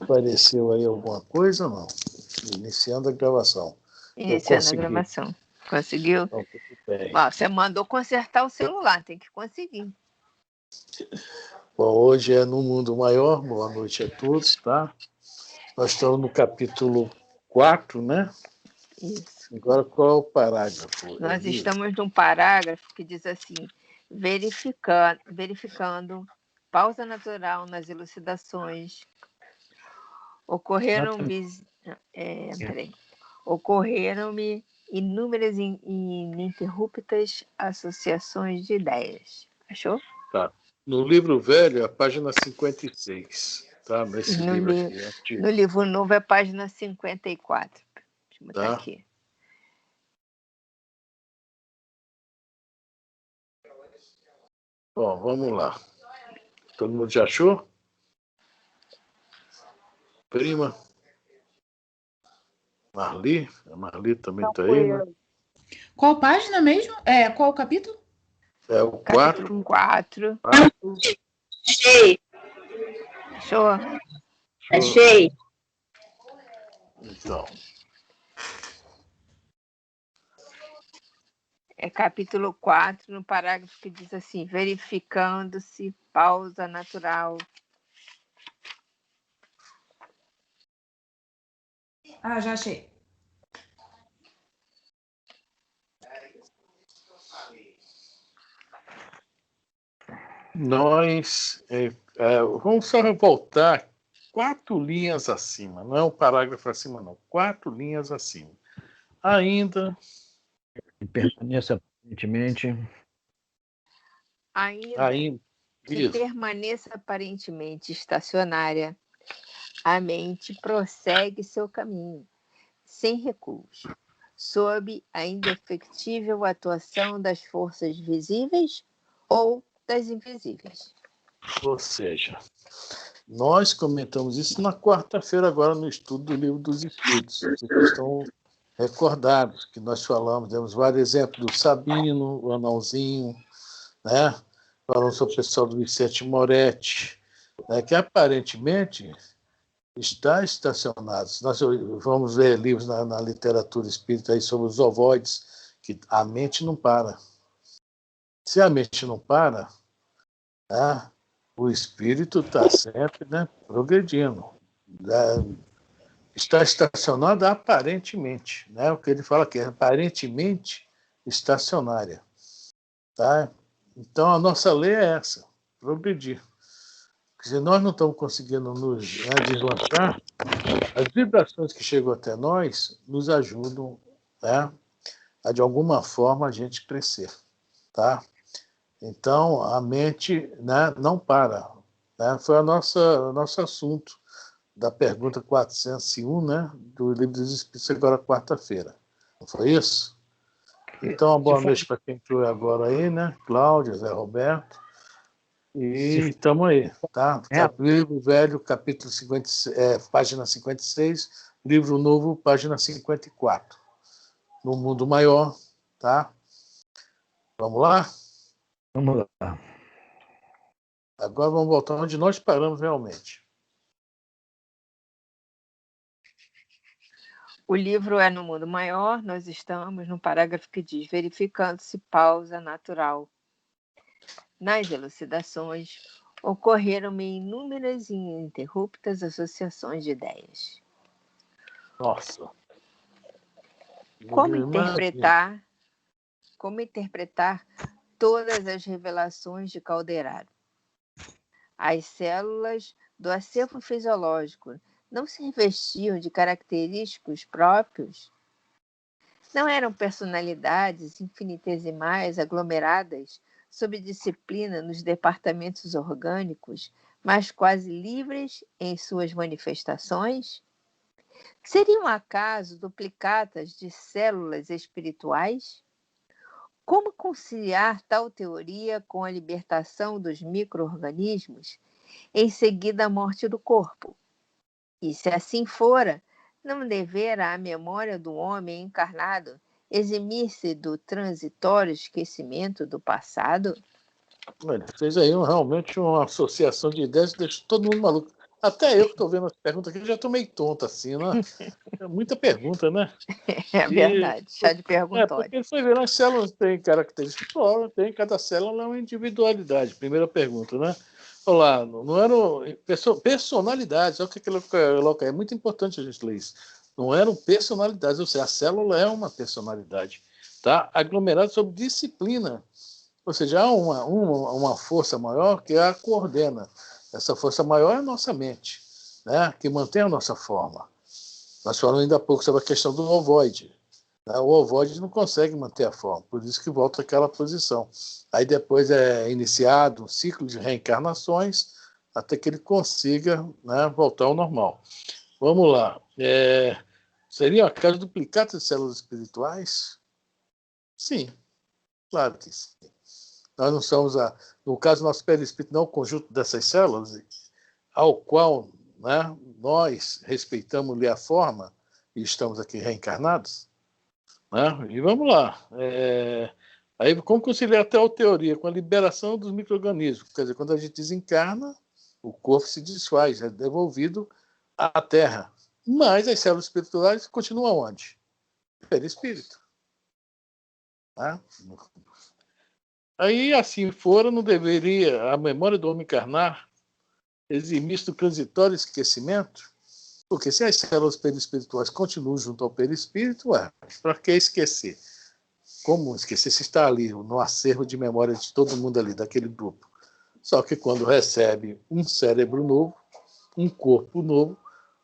Apareceu aí alguma coisa, não? Iniciando a gravação. Iniciando a gravação. Conseguiu? Então, tudo bem. Você mandou consertar o celular, tem que conseguir. Bom, hoje é No Mundo Maior. Boa noite a todos, tá? Nós estamos no capítulo 4, né? Isso. Agora, qual é o parágrafo? Nós estamos num parágrafo que diz assim: verificando pausa natural nas elucidações, ocorreram-me inúmeras e ininterruptas associações de ideias. Achou? Tá. No livro velho, a página 56. Tá? Nesse livro aqui. Antigo. No livro novo é a página 54. Deixa eu botar aqui. Bom, vamos lá. Todo mundo já achou? Prima? Marli? A Marli também está aí, né? Qual página mesmo? Qual capítulo? É o 4. 4. Achei. Achou? Achei. Então. É capítulo 4, no parágrafo que diz assim: verificando-se pausa natural. Já achei. Nós vamos só voltar 4 linhas acima, não é um parágrafo acima, não. 4 linhas acima. Ainda. Permaneça aparentemente. Ainda. Que permaneça aparentemente estacionária, a mente prossegue seu caminho, sem recuos, sob a indefectível atuação das forças visíveis ou das invisíveis. Ou seja, nós comentamos isso na quarta-feira, agora no estudo do Livro dos Espíritos. Vocês estão recordados que nós falamos, demos vários exemplos do Sabino, o Anãozinho, né? Falamos sobre o pessoal do Vicente Moretti, né? Que aparentemente está estacionado. Nós vamos ver livros na literatura espírita aí sobre os ovoides, que a mente não para. Se a mente não para, né? O espírito está sempre, né, progredindo. Está estacionado aparentemente, né? O que ele fala aqui é aparentemente estacionária. Tá? Então, a nossa lei é essa, progredir. Porque se nós não estamos conseguindo nos deslanchar, as vibrações que chegam até nós nos ajudam, né, a, de alguma forma, a gente crescer. Tá? Então, a mente, né, não para. Né? Foi o nosso assunto da pergunta 401, né, do Livro dos Espíritos, agora quarta-feira. Não foi isso? Então, uma boa noite para quem entrou agora aí, né? Cláudia, Zé Roberto. E estamos aí, tá? Livro velho, capítulo 56, página 56, livro novo, página 54. No Mundo Maior, tá? Vamos lá? Vamos lá. Agora vamos voltar onde nós paramos realmente. O livro é No Mundo Maior, nós estamos no parágrafo que diz: verificando-se pausa natural. Nas elucidações, ocorreram-me inúmeras e ininterruptas associações de ideias. Nossa. Como interpretar todas as revelações de Calderaro? As células do acervo fisiológico não se revestiam de característicos próprios? Não eram personalidades infinitesimais aglomeradas sob disciplina nos departamentos orgânicos, mas quase livres em suas manifestações? Seriam acaso duplicatas de células espirituais? Como conciliar tal teoria com a libertação dos micro-organismos em seguida à morte do corpo? E se assim fora, não devera a memória do homem encarnado eximir-se do transitório esquecimento do passado? Ele fez aí realmente uma associação de ideias que deixa todo mundo maluco. Até eu que estou vendo as perguntas aqui, já estou meio tonto assim, né? É muita pergunta, né? É verdade, chá de perguntório. Porque foi ver, as células têm características próprias, cada célula é uma individualidade. Primeira pergunta, né? Olá, não eram personalidades, olha o que ele coloca, é muito importante a gente ler isso. Não eram personalidades, ou seja, a célula é uma personalidade, tá? Aglomerado sobre disciplina, ou seja, há uma força maior que a coordena. Essa força maior é a nossa mente, né? Que mantém a nossa forma. Nós falamos ainda há pouco sobre a questão do ovoide. Né? O ovoide não consegue manter a forma, por isso que volta àquela posição. Aí depois é iniciado um ciclo de reencarnações até que ele consiga, né, voltar ao normal. Vamos lá. Seria a casa duplicata de células espirituais? Sim, claro que sim. Nós não somos, no caso, nosso perispírito não é o conjunto dessas células, ao qual, né, nós respeitamos-lhe a forma e estamos aqui reencarnados. Né? E vamos lá. Aí, como conciliar até a teoria com a liberação dos micro-organismos? Quer dizer, quando a gente desencarna, o corpo se desfaz, é devolvido à Terra. Mas as células espirituais continuam onde? Perispírito. Né? Aí, assim fora, não deveria a memória do homem encarnar eximir-se do transitório esquecimento? Porque se as células perispirituais continuam junto ao perispírito, para que esquecer? Como esquecer se está ali no acervo de memória de todo mundo ali, daquele grupo? Só que quando recebe um cérebro novo, um corpo novo,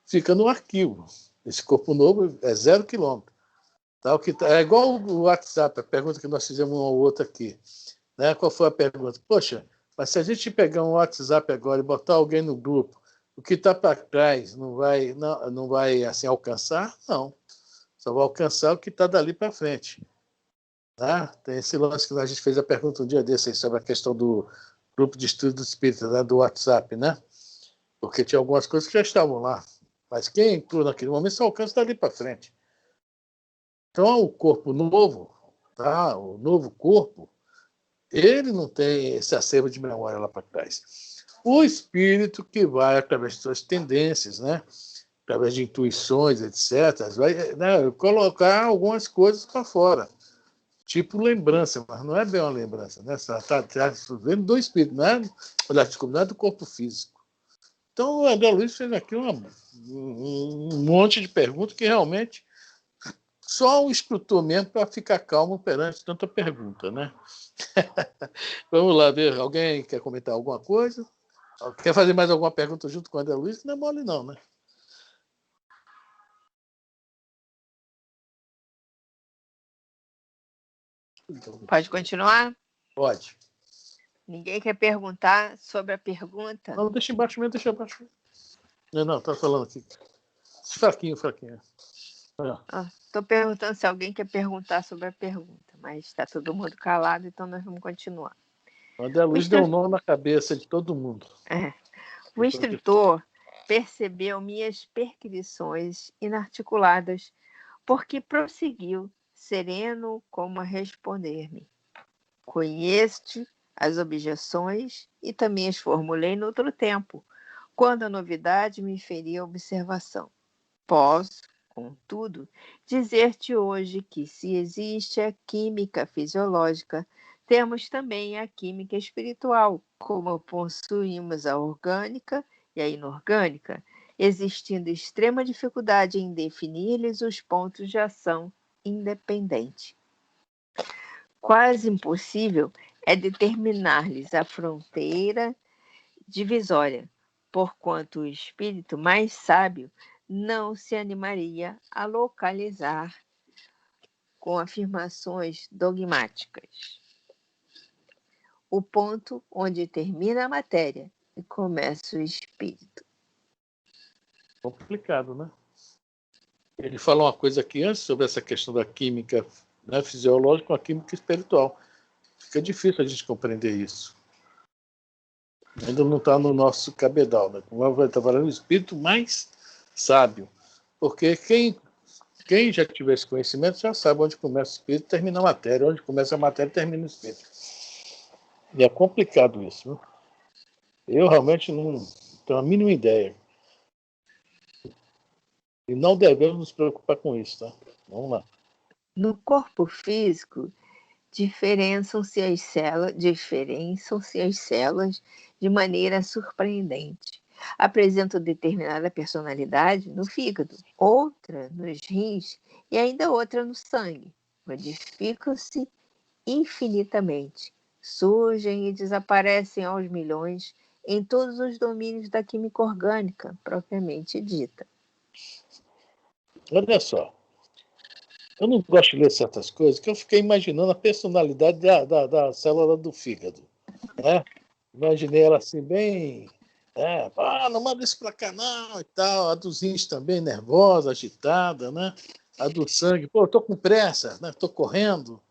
fica no arquivo. Esse corpo novo é 0 quilômetro. Tá? É igual o WhatsApp, a pergunta que nós fizemos uma ou outra aqui. Né? Qual foi a pergunta? Poxa, mas se a gente pegar um WhatsApp agora e botar alguém no grupo, o que está para trás não vai assim, alcançar? Não. Só vai alcançar o que está dali para frente. Tá? Tem esse lance que a gente fez a pergunta um dia desse aí, sobre a questão do grupo de estudo do espírito, né, do WhatsApp, né? Porque tinha algumas coisas que já estavam lá. Mas quem entrou naquele momento só alcança dali para frente. Então, o corpo novo, tá? O novo corpo, ele não tem esse acervo de memória lá para trás. O espírito que vai, através de suas tendências, né? Através de intuições, etc., vai, né, colocar algumas coisas para fora. Tipo lembrança, mas não é bem uma lembrança, né? Está vendo do espírito, não é do corpo físico. Então, o André Luiz fez aqui um monte de perguntas que realmente só o instrutor mesmo para ficar calmo perante tanta pergunta, né? Vamos lá ver, alguém quer comentar alguma coisa? Quer fazer mais alguma pergunta junto com o André Luiz? Não é mole não, né? Pode continuar? Pode. Ninguém quer perguntar sobre a pergunta? Não, deixa embaixo mesmo, deixa embaixo. Não, tá falando aqui. Fraquinho. Estou perguntando se alguém quer perguntar sobre a pergunta, mas está todo mundo calado, então nós vamos continuar. O André Luiz deu um nó na cabeça de todo mundo. O instrutor percebeu minhas perquisições inarticuladas, porque prosseguiu, sereno como a responder-me. Conheço-te as objeções e também as formulei no outro tempo, quando a novidade me feria observação. Posso, contudo, dizer-te hoje que, se existe a química fisiológica, temos também a química espiritual, como possuímos a orgânica e a inorgânica, existindo extrema dificuldade em definir-lhes os pontos de ação independente. Quase impossível é determinar-lhes a fronteira divisória, porquanto o espírito mais sábio não se animaria a localizar com afirmações dogmáticas o ponto onde termina a matéria e começa o espírito. Complicado, né? Ele falou uma coisa aqui antes sobre essa questão da química, né, fisiológica com a química espiritual. Fica difícil a gente compreender isso. Ainda não está no nosso cabedal, né? Vai estar falando o espírito mais sábio. Porque quem já tiver esse conhecimento já sabe onde começa o espírito e termina a matéria. Onde começa a matéria termina o espírito. E é complicado isso, viu? Eu realmente não tenho a mínima ideia. E não devemos nos preocupar com isso, tá? Vamos lá. No corpo físico, diferenciam-se as células de maneira surpreendente. Apresentam determinada personalidade no fígado, outra nos rins e ainda outra no sangue. Modificam-se infinitamente, surgem e desaparecem aos milhões em todos os domínios da química orgânica, propriamente dita. Olha só. Eu não gosto de ler certas coisas, que eu fiquei imaginando a personalidade da célula do fígado. Né? Imaginei ela assim, bem. Não manda isso para cá, não, e tal. A dos rins também, nervosa, agitada, né? A do sangue, pô, eu tô com pressa, né? Tô correndo.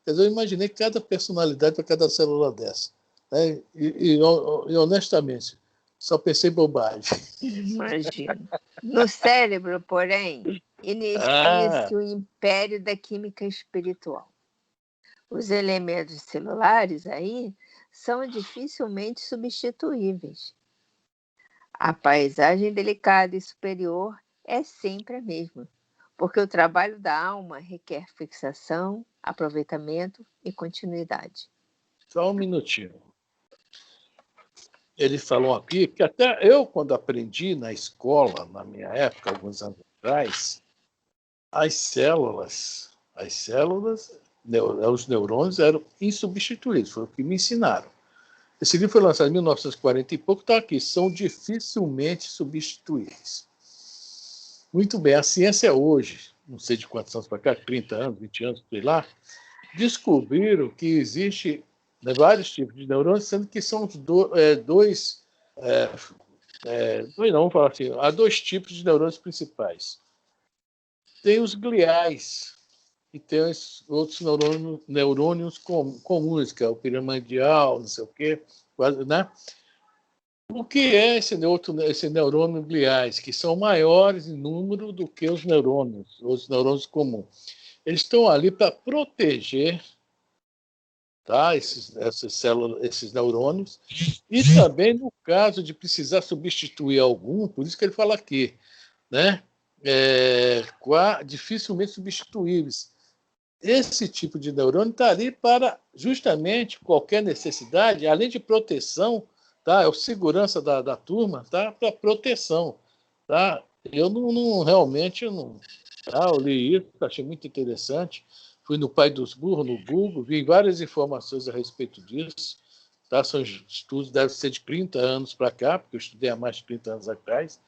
Quer dizer, eu imaginei cada personalidade para cada célula dessa. Né? E honestamente, só pensei bobagem. Imagino. No cérebro, porém, inicia-se o império da química espiritual. Os elementos celulares aí são dificilmente substituíveis. A paisagem delicada e superior é sempre a mesma, porque o trabalho da alma requer fixação, aproveitamento e continuidade. Só um minutinho. Ele falou aqui que até eu, quando aprendi na escola, na minha época, alguns anos atrás, as células, os neurônios eram insubstituíveis, foi o que me ensinaram. Esse livro foi lançado em 1940 e pouco, está aqui, são dificilmente substituíveis. Muito bem, a ciência hoje, não sei de quantos anos para cá, 30 anos, 20 anos, sei lá, descobriram que existe vários tipos de neurônios, sendo que são dois, vamos falar assim, há dois tipos de neurônios principais. Tem os gliais e tem os outros neurônios comuns, que é o piramidal, não sei o quê, né? O que é esse neurônio gliais, que são maiores em número do que os neurônios comuns? Eles estão ali para proteger, tá, esses neurônios, e também no caso de precisar substituir algum, por isso que ele fala aqui, né? Dificilmente substituíveis. Esse tipo de neurônio está ali para justamente qualquer necessidade, além de proteção, tá? É o segurança da turma, tá? Para proteção, tá? Eu realmente não. Tá? Eu li isso, achei muito interessante. Fui no Pai dos Burros, no Google, vi várias informações a respeito disso. Tá? São estudos, deve ser de 30 anos para cá, porque eu estudei há mais de 30 anos atrás.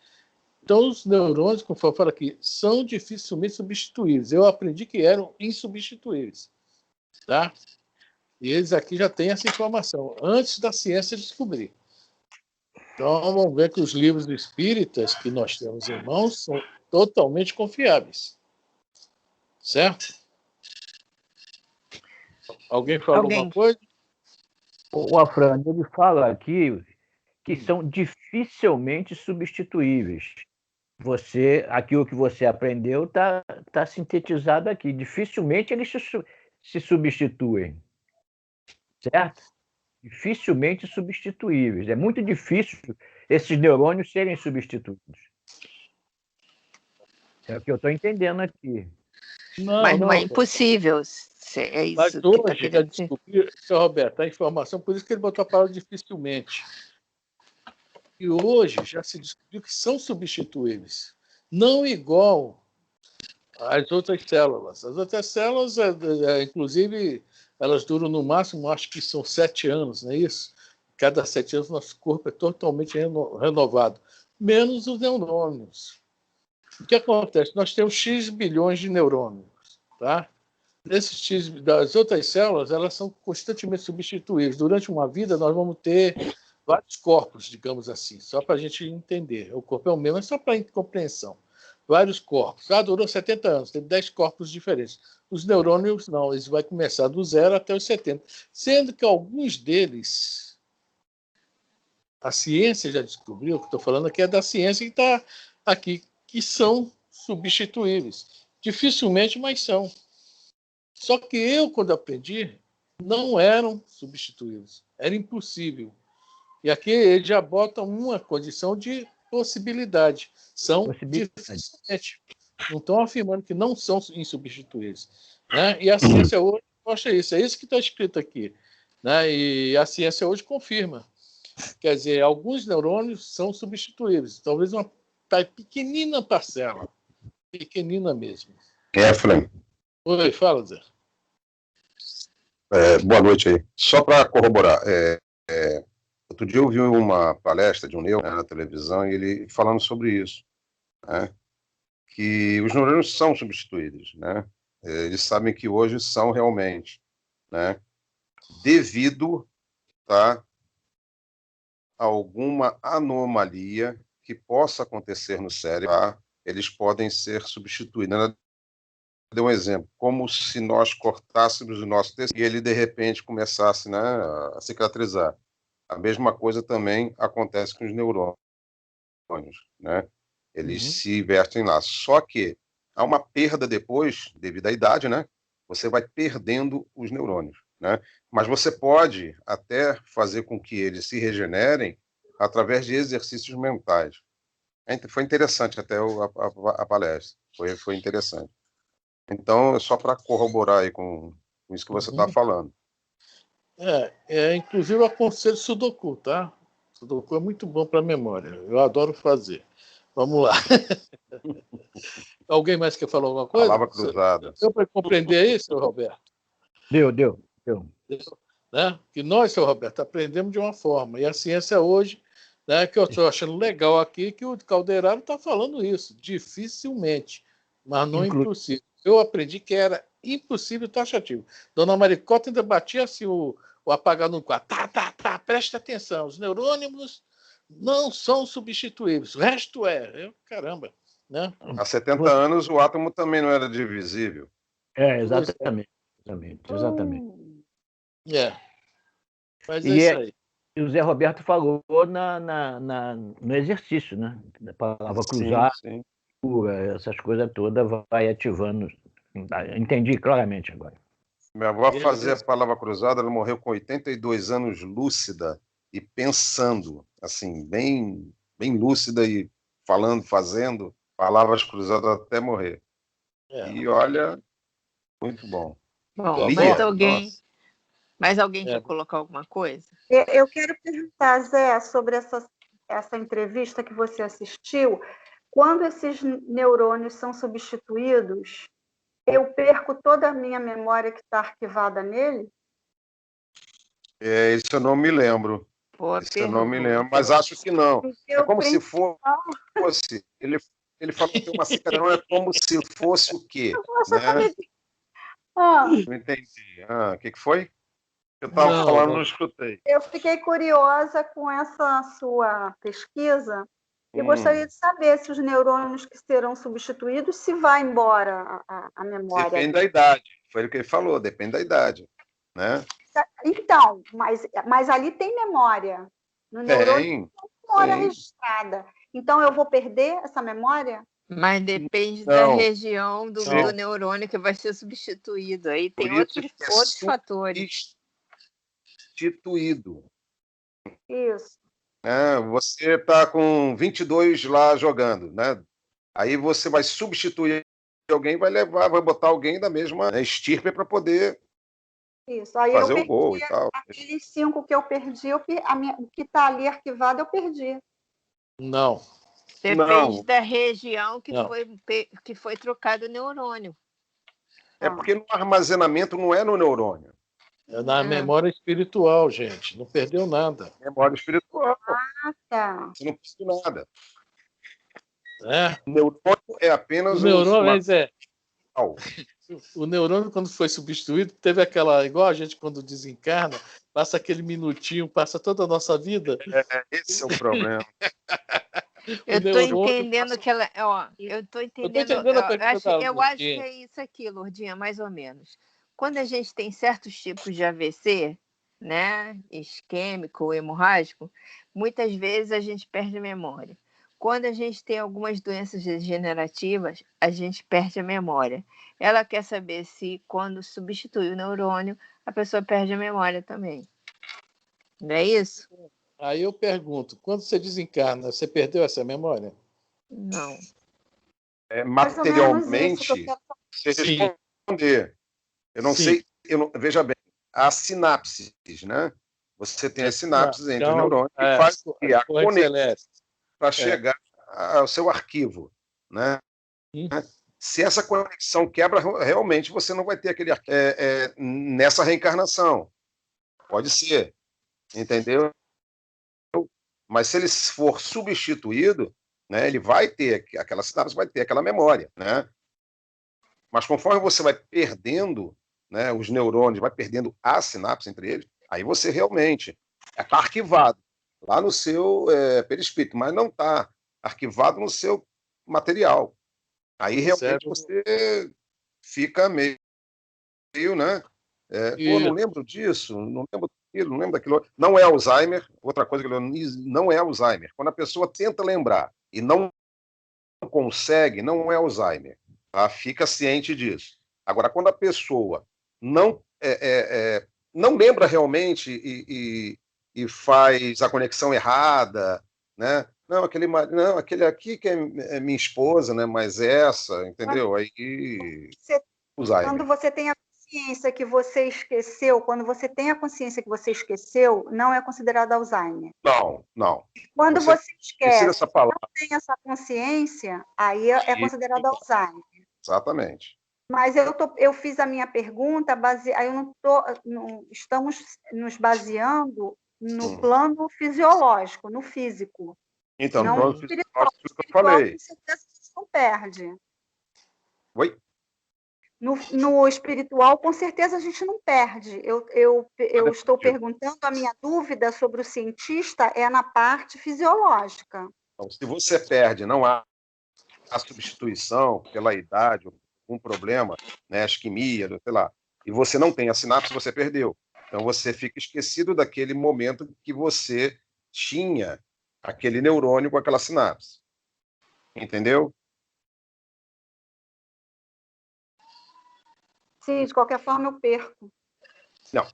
Então, os neurônios, conforme fala aqui, são dificilmente substituíveis. Eu aprendi que eram insubstituíveis. Tá? E eles aqui já têm essa informação, antes da ciência descobrir. Então, vamos ver que os livros espíritas que nós temos em mãos são totalmente confiáveis. Certo? Alguém falou alguma coisa? O Afrânio, ele fala aqui que são dificilmente substituíveis. Aquilo que você aprendeu tá sintetizado aqui. Dificilmente eles se substituem, certo? Dificilmente substituíveis. É muito difícil esses neurônios serem substituídos. É o que eu estou entendendo aqui. Mas não é impossível. É isso mas que hoje está querendo dizer. descobrir, seu Roberto, a informação, por isso que ele botou a palavra dificilmente. E hoje já se descobriu que são substituíveis. Não igual às outras células. As outras células, inclusive, elas duram no máximo, acho que são 7 anos, não é isso? Cada 7 anos nosso corpo é totalmente renovado. Menos os neurônios. O que acontece? Nós temos X bilhões de neurônios, tá? Das outras células, elas são constantemente substituídas. Durante uma vida, nós vamos ter vários corpos, digamos assim, só para a gente entender. O corpo é o mesmo, é só para compreensão. Vários corpos. Durou 70 anos, teve 10 corpos diferentes. Os neurônios, não, eles vão começar do 0 até os 70. Sendo que alguns deles, a ciência já descobriu, o que estou falando aqui é da ciência que está aqui, que são substituíveis. Dificilmente, mas são. Só que eu, quando aprendi, não eram substituíveis. Era impossível. E aqui ele já bota uma condição de possibilidade. São Possibilidade. dificilmente. Não estão afirmando que não são insubstituíveis. Né? E a ciência hoje mostra isso. É isso que está escrito aqui. Né? E a ciência hoje confirma. Quer dizer, alguns neurônios são substituíveis. Talvez uma pequenina parcela. Pequenina mesmo. Efraim, Oi, fala, Zé. boa noite aí. Só para corroborar, outro dia eu vi uma palestra de um neuro, né, na televisão, e ele falando sobre isso, né, que os neurônios são substituídos, né, eles sabem que hoje são realmente, né, devido, tá, a alguma anomalia que possa acontecer no cérebro, tá, eles podem ser substituídos. Né? Deu um exemplo, como se nós cortássemos o nosso tecido e ele, de repente, começasse, né, a cicatrizar. A mesma coisa também acontece com os neurônios, né? Eles se vertem lá. Só que há uma perda depois, devido à idade, né? Você vai perdendo os neurônios, né? Mas você pode até fazer com que eles se regenerem através de exercícios mentais. Foi interessante até a palestra. Foi interessante. Então, só para corroborar aí com isso que você está falando. Inclusive, eu aconselho Sudoku, tá? Sudoku é muito bom para a memória. Eu adoro fazer. Vamos lá. Alguém mais quer falar alguma coisa? Palavra cruzada. Deu para compreender isso, Roberto? Deu. Né? Que nós, seu Roberto, aprendemos de uma forma. E a ciência hoje, né, que eu estou achando legal aqui, que o Calderaro está falando isso. Dificilmente, mas não impossível. Eu aprendi que era impossível taxativo. Dona Maricota ainda batia assim o apagar no quadro. Tá, preste atenção. Os neurônios não são substituíveis. O resto é. Caramba. Né? Há 70 anos o átomo também não era divisível. Exatamente. Mas é isso aí. E o Zé Roberto falou no exercício, né? A palavra cruzada, sim. Essas coisas todas vai ativando. Entendi claramente agora. Minha avó fazia a palavra cruzada, ela morreu com 82 anos, lúcida e pensando, assim, bem lúcida e falando, fazendo palavras cruzadas até morrer. E olha, muito bom. Bom, mais alguém quer colocar alguma coisa? Eu quero perguntar, Zé, sobre essa entrevista que você assistiu. Quando esses neurônios são substituídos, eu perco toda a minha memória que está arquivada nele? Isso eu não me lembro. Eu não me lembro, mas acho que não. É como se fosse... Ele falou que uma cicatriz é como se fosse o quê? Né? Não entendi. O que foi? Eu estava falando, não escutei. Eu fiquei curiosa com essa sua pesquisa e gostaria de saber se os neurônios que serão substituídos, se vai embora a memória. Depende da idade. Foi o que ele falou, depende da idade. Né? Então, mas ali tem memória. No neurônio tem memória registrada. Então, eu vou perder essa memória? Mas depende da região do neurônio que vai ser substituído. Aí tem outros fatores. Substituído. Isso. Você está com 22 lá jogando, né? Aí você vai substituir alguém, vai botar alguém da mesma estirpe para poder fazer o gol e tal. Aqueles 5 que eu perdi, o que está ali arquivado, eu perdi. Não. Depende da região que foi trocado o neurônio. É porque no armazenamento não é no neurônio. É na memória espiritual, gente. Não perdeu nada. Memória espiritual. Tá. Você não perdeu nada. O neurônio é apenas o neurônio, quando foi substituído, teve aquela... Igual a gente, quando desencarna, passa aquele minutinho, passa toda a nossa vida. Esse é o problema. Eu estou entendendo que ela... eu estou entendendo... Eu acho que é isso aqui, Lourdinha, mais ou menos. Quando a gente tem certos tipos de AVC, né, isquêmico ou hemorrágico, muitas vezes a gente perde a memória. Quando a gente tem algumas doenças degenerativas, a gente perde a memória. Ela quer saber se, quando substitui o neurônio, a pessoa perde a memória também. Não é isso? Aí eu pergunto, quando você desencarna, você perdeu essa memória? Não. Mais ou menos isso que eu Materialmente, quero você Sim, responder. Eu não sim. sei, veja bem, as sinapses, né? Você tem as Não, sinapses entre os então, neurônios que faz as a correntes conexão elétricas. para chegar ao seu arquivo, né? Sim. Se essa conexão quebra, realmente você não vai ter aquele arquivo nessa reencarnação. Pode ser, entendeu? Mas se ele for substituído, né, ele vai ter aquela sinapse, vai ter aquela memória, né? Mas conforme você vai perdendo, né, os neurônios, vai perdendo a sinapse entre eles, aí você realmente está arquivado lá no seu perispírito, mas não está arquivado no seu material. Aí O realmente cérebro. você fica meio, né? Não Isso. lembro disso, não lembro daquilo, não lembro daquilo. Não é Alzheimer, outra coisa que eu não é Alzheimer. Quando a pessoa tenta lembrar e não consegue, não é Alzheimer. Tá? Fica ciente disso. Agora, quando a pessoa não, não lembra realmente e faz a conexão errada, né? Não, aquele aqui que é minha esposa, né? Mas essa, entendeu? Aí, Quando Alzheimer. você tem a consciência que você esqueceu, quando você tem a consciência que você esqueceu, não é considerado Alzheimer. Não, não. Quando Você você esqueci esquece, dessa palavra. não tem essa consciência, aí é considerado Alzheimer. Exatamente. Mas eu fiz a minha pergunta, aí eu não estamos nos baseando no plano fisiológico, no físico, Então, no não no plano espiritual. fisiológico, No que eu espiritual, falei. com certeza, a gente não perde. Oi? No espiritual, com certeza, a gente não perde. Eu estou perguntando, a minha dúvida sobre o cientista é na parte fisiológica. Então, se você perde, não há a substituição pela idade, um problema, né, isquemia, sei lá, e você não tem a sinapse, você perdeu. Então você fica esquecido daquele momento que você tinha aquele neurônio com aquela sinapse. Entendeu? Sim, de qualquer forma eu perco. Não.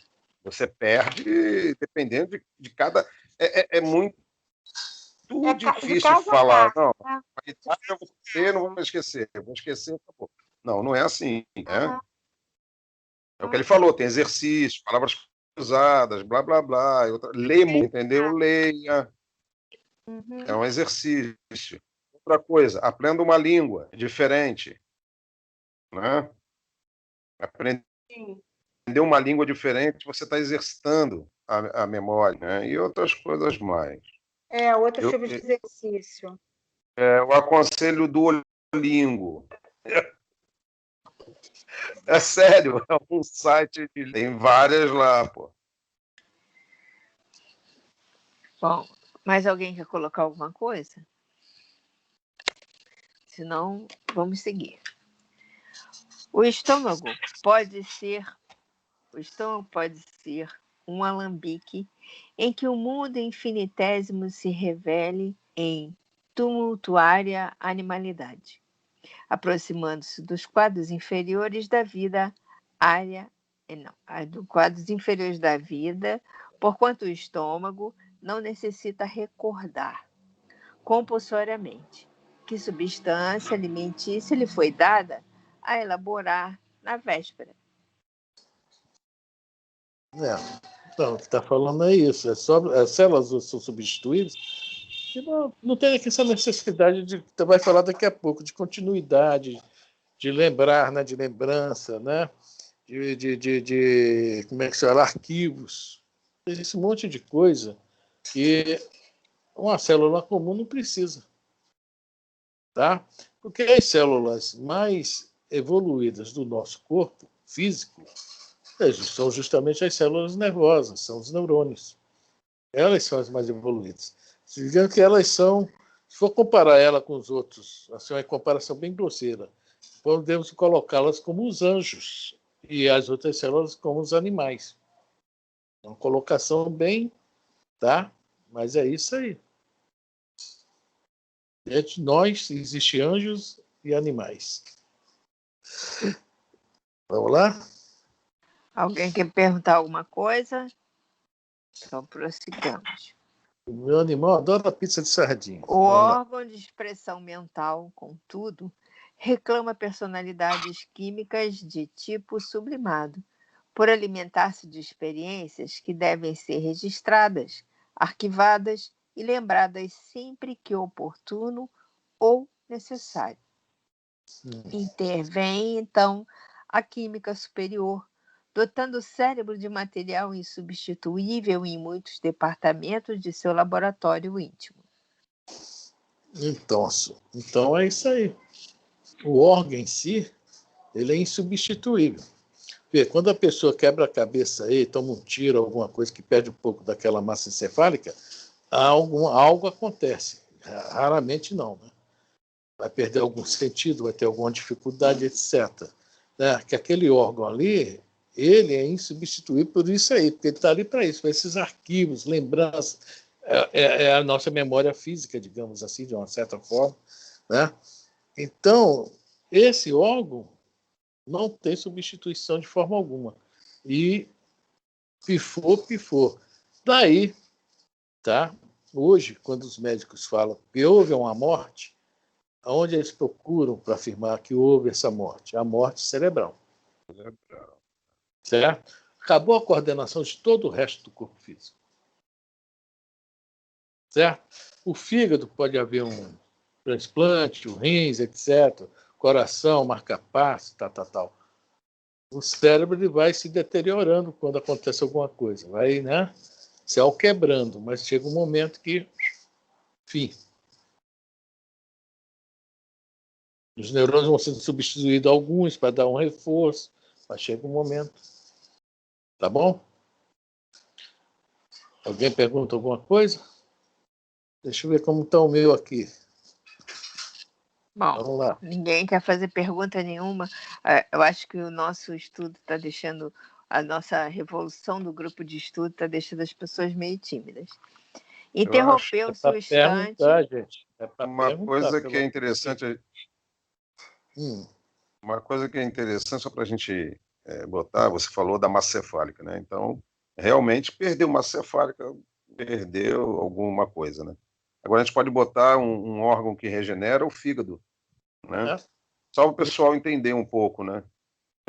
Você perde dependendo de cada. É muito difícil de falar. caso, Não, né? a idade eu vou ter, não vou esquecer. Eu vou esquecer, acabou. Não, não é assim. Né? É o que ele falou, tem exercício, palavras cruzadas, blá, blá, blá. Lemo, entendeu? Leia. Uhum. É um exercício. Outra coisa, aprenda uma língua diferente. Né? Aprender Sim. uma língua diferente, você está exercitando a memória. Né? E outras coisas mais. Outro tipo de exercício. Eu aconselho o Duolingo. É sério, é um site que tem várias lá, pô. Bom, mais alguém quer colocar alguma coisa? Senão, vamos seguir. O estômago pode ser um alambique em que o mundo infinitésimo se revele em tumultuária animalidade, aproximando-se dos quadros inferiores da vida quadros inferiores da vida, porquanto o estômago não necessita recordar compulsoriamente que substância alimentícia lhe foi dada a elaborar na véspera. Então, o que está falando é isso. As células são substituídas. E não tem aqui essa necessidade de. Você vai falar daqui a pouco de continuidade, de lembrar, né, de lembrança, né, como é que se fala? Arquivos. Existe um monte de coisa que uma célula comum não precisa. Tá? Porque as células mais evoluídas do nosso corpo físico são justamente as células nervosas, são os neurônios. Elas são as mais evoluídas. Significa que elas são, se for comparar ela com os outros, assim, uma comparação bem grosseira, podemos colocá-las como os anjos e as outras células como os animais. É uma colocação bem, tá? Mas é isso aí. Entre nós existem anjos e animais. Vamos lá? Alguém quer perguntar alguma coisa? Então, prossigamos. O meu animal adora pizza de sardinha. O órgão de expressão mental, contudo, reclama personalidades químicas de tipo sublimado, por alimentar-se de experiências que devem ser registradas, arquivadas e lembradas sempre que oportuno ou necessário. Intervém, então, a química superior, dotando o cérebro de material insubstituível em muitos departamentos de seu laboratório íntimo. Então é isso aí. O órgão em si, ele é insubstituível. Vê, quando a pessoa quebra a cabeça aí, toma um tiro, alguma coisa que perde um pouco daquela massa encefálica, algo acontece. Raramente não, né? Vai perder algum sentido, vai ter alguma dificuldade, etc. Né? Que aquele órgão ali, ele é insubstituível por isso aí, porque ele está ali para isso, para esses arquivos, lembranças, é a nossa memória física, digamos assim, de uma certa forma. Né? Então, esse órgão não tem substituição de forma alguma. E pifou. Daí, tá? Hoje, quando os médicos falam que houve uma morte, aonde eles procuram para afirmar que houve essa morte? A morte cerebral. Certo? Acabou a coordenação de todo o resto do corpo físico. Certo? O fígado pode haver um transplante, o rins, etc. Coração, marca-passo, tal. O cérebro ele vai se deteriorando quando acontece alguma coisa. Vai, né? Se quebrando, mas chega um momento que, fim. Os neurônios vão sendo substituídos alguns para dar um reforço, mas chega um momento. Tá bom? Alguém pergunta alguma coisa? Deixa eu ver como está o meu aqui. Bom, vamos lá. Ninguém quer fazer pergunta nenhuma. Eu acho que o nosso estudo está deixando, a nossa revolução do grupo de estudo está deixando as pessoas meio tímidas. Interrompeu-se o instante. Gente. Uma coisa que é interessante. Uma coisa que é interessante, só para a gente botar, você falou da massa cefálica, né? Então, realmente perdeu massa cefálica, perdeu alguma coisa, né? Agora a gente pode botar um órgão que regenera o fígado, né? Só para o pessoal entender um pouco, né?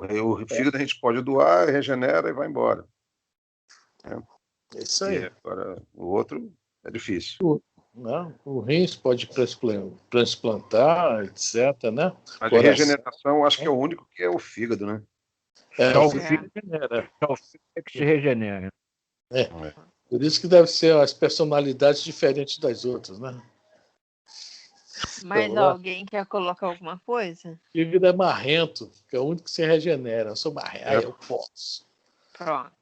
O fígado a gente pode doar, regenera e vai embora. É isso aí. E agora o outro é difícil. O rins pode transplantar, etc. Né? Mas de regeneração, acho que é o único que é o fígado, né? O fígado regenera. Só o fígado é que se regenera. Por isso que deve ser as personalidades diferentes das outras, né? Mas alguém quer colocar alguma coisa? O fígado é marrento, que é o único que se regenera. Eu sou marrento, eu posso. Pronto.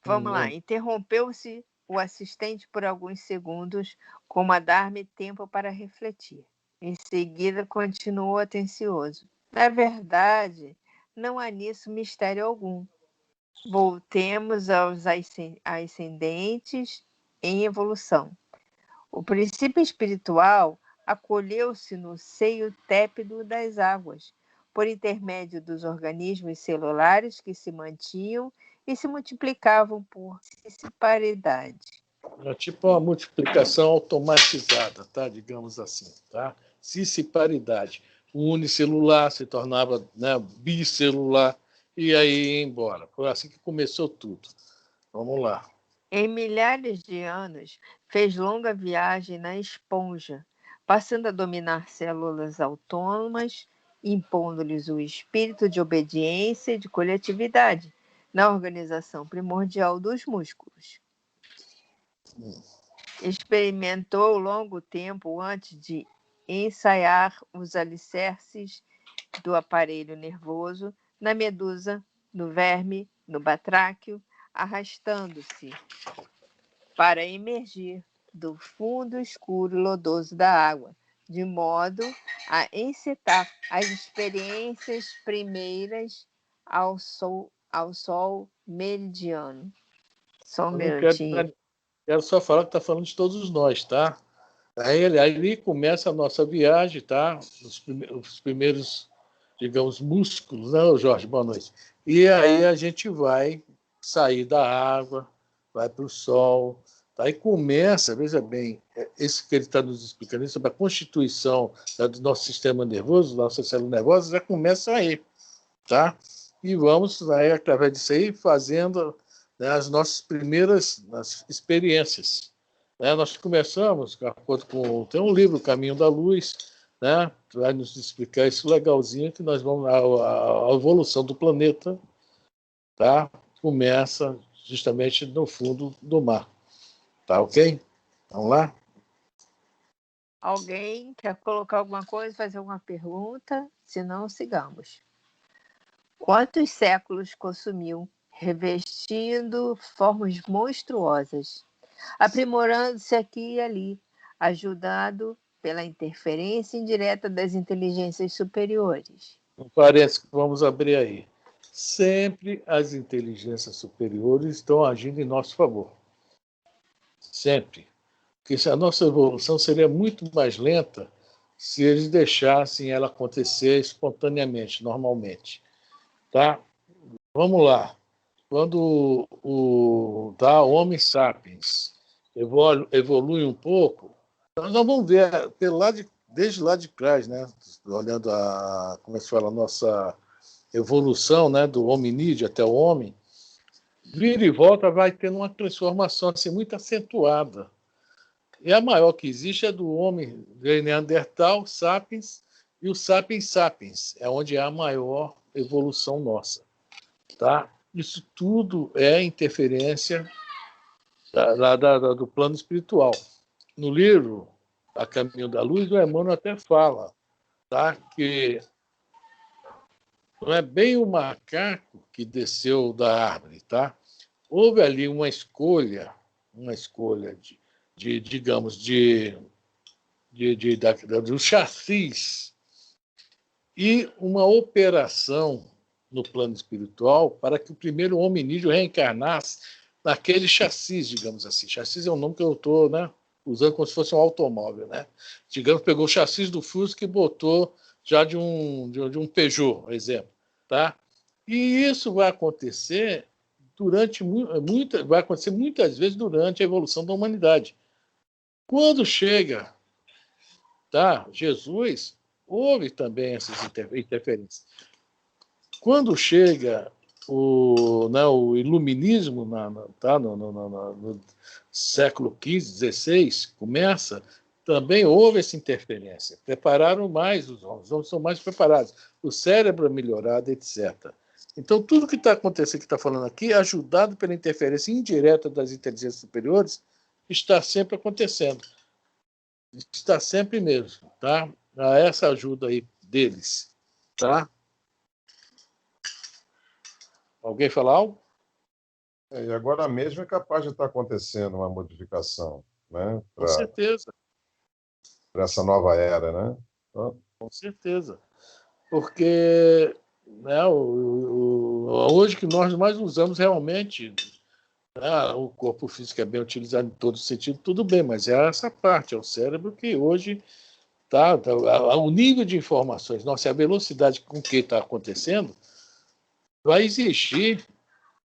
Vamos lá. Interrompeu-se o assistente por alguns segundos, como a dar-me tempo para refletir. Em seguida, continuou atencioso. Na verdade, não há nisso mistério algum. Voltemos aos ascendentes em evolução. O princípio espiritual acolheu-se no seio tépido das águas, por intermédio dos organismos celulares que se mantinham e se multiplicavam por cisparidade. É tipo uma multiplicação automatizada, tá? Digamos assim, tá? Cisparidade. O unicelular se tornava, né, bicelular e aí ia embora. Foi assim que começou tudo. Vamos lá. Em milhares de anos, fez longa viagem na esponja, passando a dominar células autônomas, impondo-lhes o espírito de obediência e de coletividade na organização primordial dos músculos. Experimentou longo tempo antes de ensaiar os alicerces do aparelho nervoso na medusa, no verme, no batráquio, arrastando-se para emergir do fundo escuro e lodoso da água, de modo a encetar as experiências primeiras ao sol meridiano. Só um minutinho. Quero só falar que está falando de todos nós, tá? Aí começa a nossa viagem, tá? Os primeiros, digamos, músculos, né, Jorge? Boa noite. E aí a gente vai sair da água, vai para o sol, Aí começa, veja bem, esse que ele está nos explicando sobre a constituição do nosso sistema nervoso, da nossa célula nervosa, já começa aí, tá? E vamos, aí, através disso aí, fazendo, né, as nossas primeiras experiências. Né? Nós começamos, tem um livro, Caminho da Luz, né? Vai nos explicar isso legalzinho, que nós vamos, a evolução do planeta, tá? Começa justamente no fundo do mar. Tá ok? Vamos lá? Alguém quer colocar alguma coisa, fazer alguma pergunta? Se não, sigamos. Quantos séculos consumiu, revestindo formas monstruosas, aprimorando-se aqui e ali, ajudado pela interferência indireta das inteligências superiores? Um parênteses que vamos abrir aí. Sempre as inteligências superiores estão agindo em nosso favor. Sempre. Porque a nossa evolução seria muito mais lenta se eles deixassem ela acontecer espontaneamente, normalmente. Tá? Vamos lá. Quando o Homo sapiens evolui um pouco, nós vamos ver desde lá de trás, né? Olhando como é que se fala, a nossa evolução, né? Do hominídeo até o homem, vira e volta vai tendo uma transformação assim, muito acentuada. E a maior que existe é do homem Neandertal, sapiens, e o sapiens sapiens, é onde há a maior evolução nossa. Tá? Isso tudo é interferência do plano espiritual. No livro A Caminho da Luz, o Emmanuel até fala, tá? Que não é bem o macaco que desceu da árvore. Tá? Houve ali uma escolha digamos, do chassis e uma operação no plano espiritual para que o primeiro hominídeo reencarnasse naquele chassis, digamos assim. Chassis é um nome que eu estou, né, usando como se fosse um automóvel. Né? Digamos, pegou o chassis do Fusca e botou já de um Peugeot, por exemplo. Tá? E isso vai acontecer vai acontecer muitas vezes durante a evolução da humanidade. Quando chega, tá, Jesus, houve também essas interferências. Quando chega o iluminismo no século XV, XVI, começa, também houve essa interferência. Prepararam mais os homens são mais preparados. O cérebro é melhorado, etc. Então, tudo que está acontecendo, que está falando aqui, ajudado pela interferência indireta das inteligências superiores, está sempre acontecendo. Está sempre mesmo, tá? A essa ajuda aí deles, tá? Alguém falar algo? E agora mesmo é capaz de estar acontecendo uma modificação, né? Com certeza. Para essa nova era, né? Com certeza. Porque, né, hoje que nós mais usamos realmente, né, o corpo físico é bem utilizado em todo sentido, tudo bem, mas é essa parte, é o cérebro que hoje o nível de informações, nossa, a velocidade com que está acontecendo, vai exigir,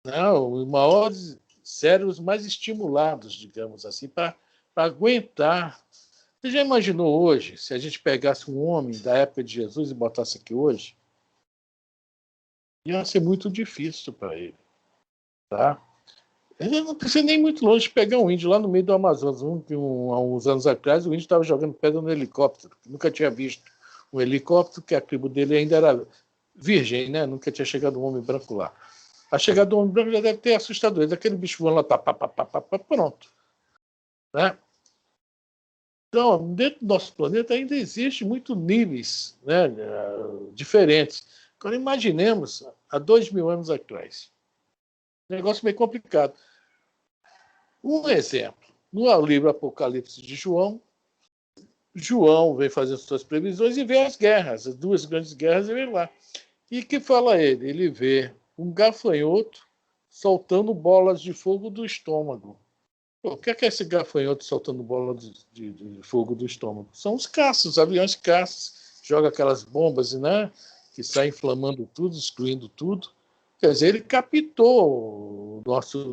né, os maiores cérebros mais estimulados, digamos assim, para aguentar. Você já imaginou hoje, se a gente pegasse um homem da época de Jesus e botasse aqui hoje? Ia ser muito difícil para ele. Tá? Ele não precisa nem muito longe de pegar um índio lá no meio do Amazonas. Há uns anos atrás, o índio estava jogando pedra no helicóptero. Nunca tinha visto um helicóptero, que a tribo dele ainda era virgem, né? Nunca tinha chegado um homem branco lá. A chegada do homem branco já deve ter assustado ele. Aquele bicho voando lá, pronto. Né? Então, dentro do nosso planeta ainda existe muitos níveis, né, diferentes. Agora, imaginemos há 2.000 anos atrás. Negócio meio complicado. Um exemplo. No livro Apocalipse de João vem fazendo suas previsões e vê as guerras, as duas grandes guerras, ele vê lá. E que fala ele? Ele vê um gafanhoto soltando bolas de fogo do estômago. O que é esse gafanhoto soltando bola de fogo do estômago? São os caças, os aviões caças. Joga aquelas bombas, né, que saem inflamando tudo, destruindo tudo. Quer dizer, ele captou o nosso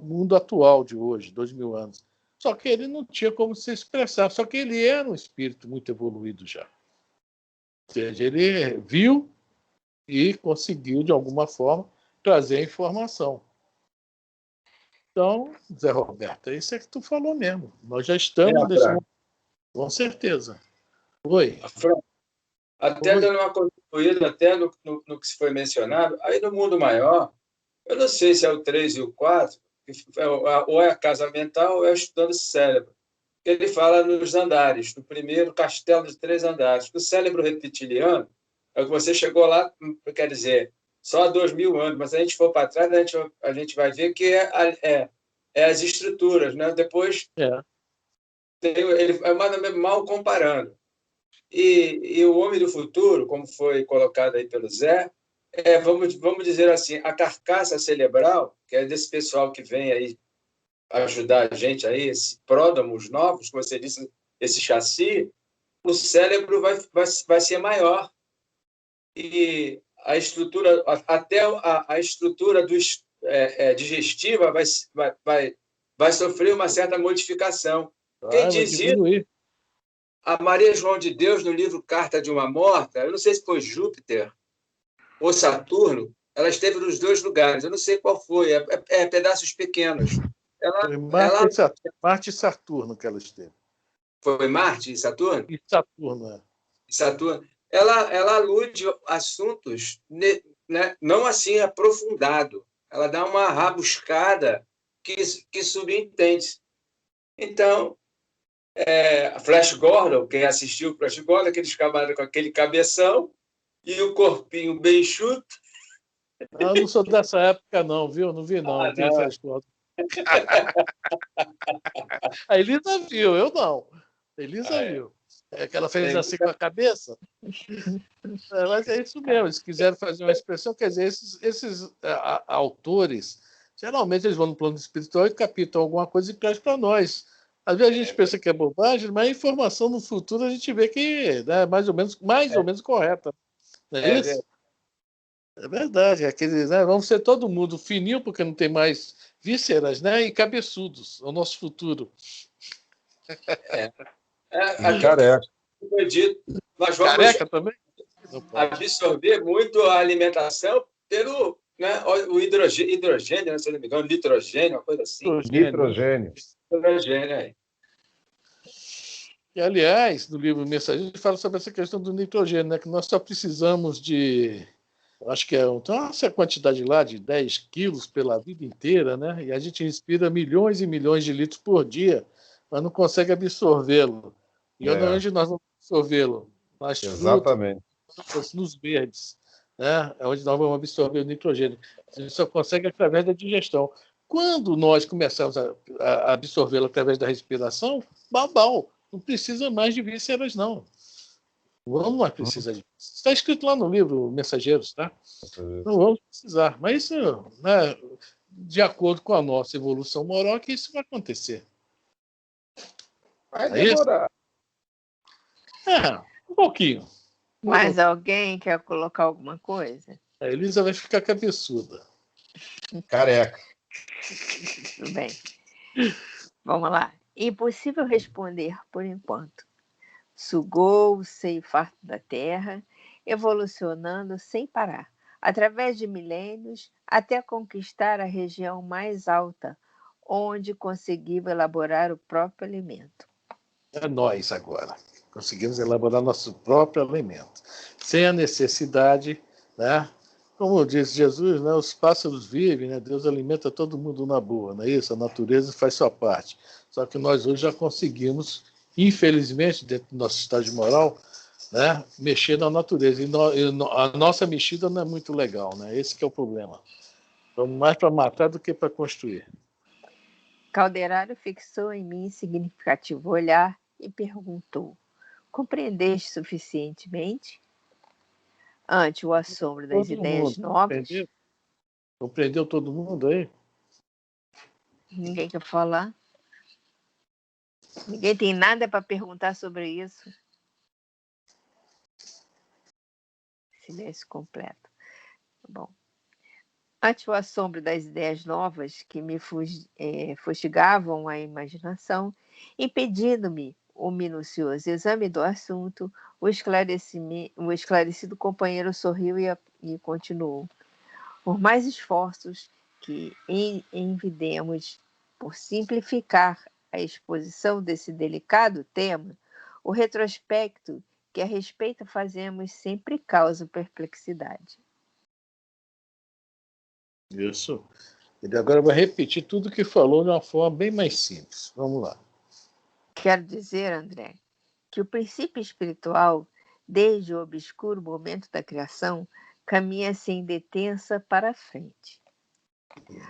mundo atual de hoje, 2000 anos. Só que ele não tinha como se expressar. Só que ele era um espírito muito evoluído já. Ou seja, ele viu e conseguiu, de alguma forma, trazer a informação. Então, Zé Roberto, é isso que tu falou mesmo. Nós já estamos nesse momento, com certeza. Oi. Até dando uma contribuída até no que foi mencionado, aí no mundo maior, eu não sei se é o 3 e o 4, ou é a casa mental ou é o estudando cérebro. Ele fala nos andares, no primeiro castelo de 3 andares. O cérebro reptiliano, é o que você chegou lá, quer dizer, só há 2000 anos, mas se a gente for para trás, a gente vai ver que é as estruturas, né? Depois, ele é mal comparando. E o homem do futuro, como foi colocado aí pelo Zé, vamos dizer assim, a carcaça cerebral, que é desse pessoal que vem aí ajudar a gente aí, esse pródromos novos, como você disse, esse chassi, o cérebro vai ser maior. E a estrutura, até a estrutura digestiva vai sofrer uma certa modificação. Quem diz isso? A Maria João de Deus, no livro Carta de uma Morta, eu não sei se foi Júpiter ou Saturno, ela esteve nos 2 lugares, eu não sei qual foi, pedaços pequenos. Marte e Saturno que ela esteve. Foi Marte e Saturno? E Saturno, é. Saturno. Ela alude a assuntos, né, não assim aprofundado. Ela dá uma rabuscada que subentende. Então, Flash Gordon, quem assistiu o Flash Gordon, aqueles camaradas com aquele cabeção e o corpinho bem chuto. Eu não sou dessa época, não, viu? Não vi, não. Vi Flash Gordon. A Elisa viu, eu não. A Elisa viu. É que ela fez assim com a cabeça. Mas é isso mesmo. Se quiserem fazer uma expressão, quer dizer, esses autores, geralmente eles vão no plano espiritual e captam alguma coisa e trazem para nós. Às vezes a gente pensa que é bobagem, mas a informação no futuro a gente vê que é mais ou menos correta. Não é isso? É verdade. Né? Vamos ser todo mundo fininho, porque não tem mais vísceras, né? E cabeçudos. É o nosso futuro. Careca. Nós vamos Careca também? absorver muito a alimentação pelo, né, o hidrogênio, né, se não me engano, nitrogênio, uma coisa assim. Nitrogênio. Aí. E, aliás, no livro Mensageiro, ele fala sobre essa questão do nitrogênio, né? Que nós só precisamos de, acho que essa quantidade lá de 10 quilos pela vida inteira, né? E a gente respira milhões e milhões de litros por dia, mas não consegue absorvê-lo. E onde nós vamos absorvê-lo? Nas frutas, nos verdes, né? É onde nós vamos absorver o nitrogênio. A gente só consegue através da digestão. Quando nós começamos a absorvê-lo através da respiração, babau, não precisa mais de vísceras, não. Vamos mais precisar de vísceras. Está escrito lá no livro Mensageiros, tá? Não vamos precisar. Mas isso, né, de acordo com a nossa evolução moral, que isso vai acontecer. Vai demorar. Um pouquinho. Mas alguém quer colocar alguma coisa? A Elisa vai ficar cabeçuda. Careca. Tudo bem. Vamos lá. Impossível responder por enquanto. Sugou o seio farto da terra, evolucionando sem parar, através de milênios, até conquistar a região mais alta, onde conseguiu elaborar o próprio alimento. É nós agora. Conseguimos elaborar nosso próprio alimento. Sem a necessidade, né? Como diz Jesus, né? Os pássaros vivem, né? Deus alimenta todo mundo na boa, não é isso? A natureza faz sua parte. Só que nós hoje já conseguimos, infelizmente, dentro do nosso estágio moral, né? Mexer na natureza. E a nossa mexida não é muito legal, né? Esse que é o problema. Vamos mais para matar do que para construir. Calderaro fixou em mim significativo olhar e perguntou: compreendeste suficientemente? Ante o assombro das ideias novas. Compreendeu todo mundo aí? Ninguém quer falar? Ninguém tem nada para perguntar sobre isso? Silêncio completo. Bom, Ante o assombro das ideias novas que me fustigavam a imaginação, impedindo-me o minucioso exame do assunto, o esclarecido companheiro sorriu e continuou. Por mais esforços que envidemos por simplificar a exposição desse delicado tema, o retrospecto que a respeito fazemos sempre causa perplexidade. Isso. Ele agora vai repetir tudo que falou de uma forma bem mais simples. Vamos lá. Quero dizer, André, que o princípio espiritual, desde o obscuro momento da criação, caminha sem detença para a frente.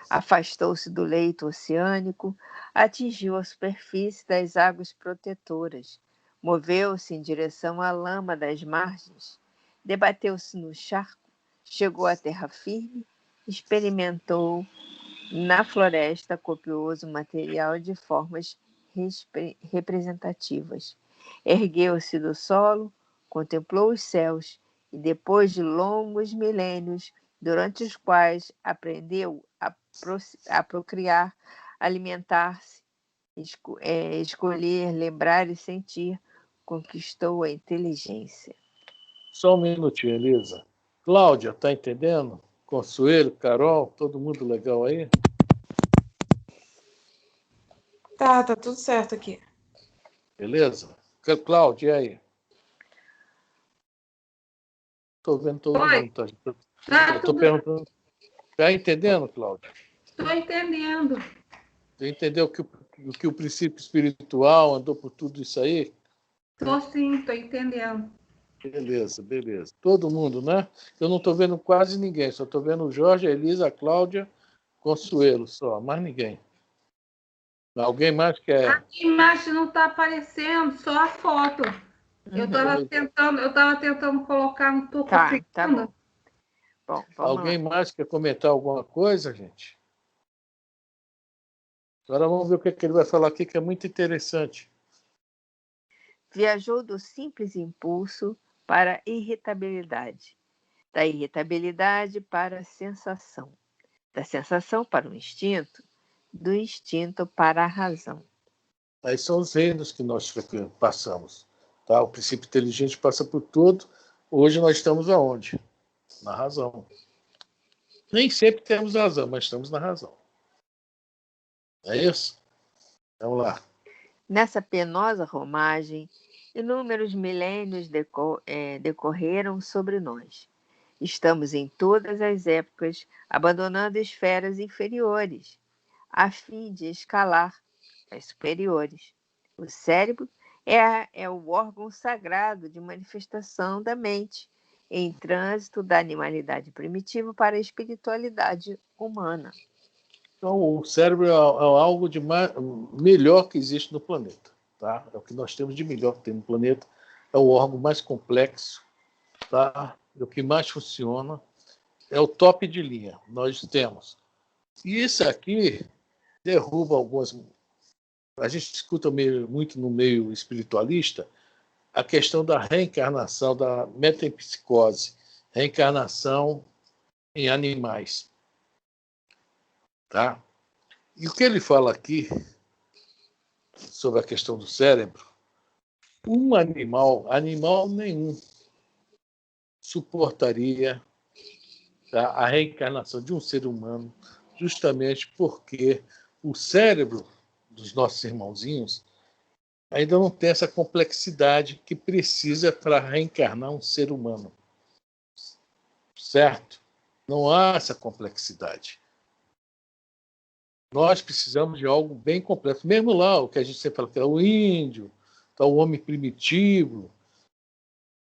Afastou-se do leito oceânico, atingiu a superfície das águas protetoras, moveu-se em direção à lama das margens, debateu-se no charco, chegou à terra firme, experimentou na floresta copioso material de formas representativas. Ergueu-se do solo, contemplou os céus e, depois de longos milênios, durante os quais aprendeu a procriar, alimentar-se, escolher, lembrar e sentir, conquistou a inteligência. Só um minutinho, Elisa. Cláudia, tá entendendo? Consuelo, Carol, todo mundo legal aí? Tá tudo certo aqui. Beleza? Cláudia, e aí? Estou vendo todo mundo. Tá Estou tudo... perguntando. Está entendendo, Cláudia? Estou entendendo. Você entendeu que o princípio espiritual andou por tudo isso aí? Estou sim, estou entendendo. Beleza, beleza. Todo mundo, né? Eu não estou vendo quase ninguém, só estou vendo o Jorge, a Elisa, a Cláudia, Consuelo só, mais ninguém. Alguém mais quer? A imagem não está aparecendo, só a foto. Eu estava tentando colocar, não estou conseguindo. Tá bom. Bom, Alguém mais quer comentar alguma coisa, gente? Agora vamos ver o que ele vai falar aqui, que é muito interessante. Viajou do simples impulso para a irritabilidade, da irritabilidade para a sensação, da sensação para o instinto, do instinto para a razão. Aí são os reinos que nós passamos. Tá? O princípio inteligente passa por tudo. Hoje nós estamos aonde? Na razão. Nem sempre temos razão, mas estamos na razão. É isso? Vamos lá. Nessa penosa romagem, inúmeros milênios decorreram sobre nós. Estamos em todas as épocas abandonando esferas inferiores, a fim de escalar as superiores. O cérebro é o órgão sagrado de manifestação da mente, em trânsito da animalidade primitiva para a espiritualidade humana. Então, o cérebro é algo de melhor que existe no planeta. Tá? É o que nós temos de melhor que tem no planeta. É o órgão mais complexo, tá? É o que mais funciona. É o top de linha. Nós temos. E isso aqui derruba algumas... A gente escuta muito no meio espiritualista a questão da reencarnação, da metempsicose, reencarnação em animais. Tá? E o que ele fala aqui sobre a questão do cérebro, animal nenhum, suportaria, tá, a reencarnação de um ser humano, justamente porque o cérebro dos nossos irmãozinhos ainda não tem essa complexidade que precisa para reencarnar um ser humano. Certo? Não há essa complexidade. Nós precisamos de algo bem complexo. Mesmo lá, o que a gente sempre fala, que é o índio, tá, o homem primitivo,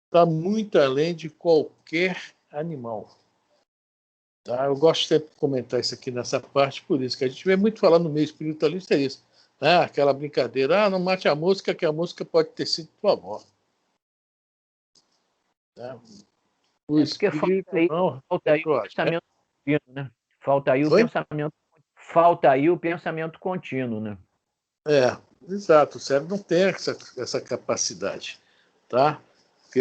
está muito além de qualquer animal. Tá? Eu gosto sempre de comentar isso aqui nessa parte, por isso que a gente vê muito falar no meio espiritualista, é isso. Né? Aquela brincadeira, não mate a mosca, que a mosca pode ter sido tua avó. Né? O espírito falta aí o pensamento contínuo, né? Falta aí o pensamento contínuo, né? É, exato. O cérebro não tem essa capacidade, tá? Porque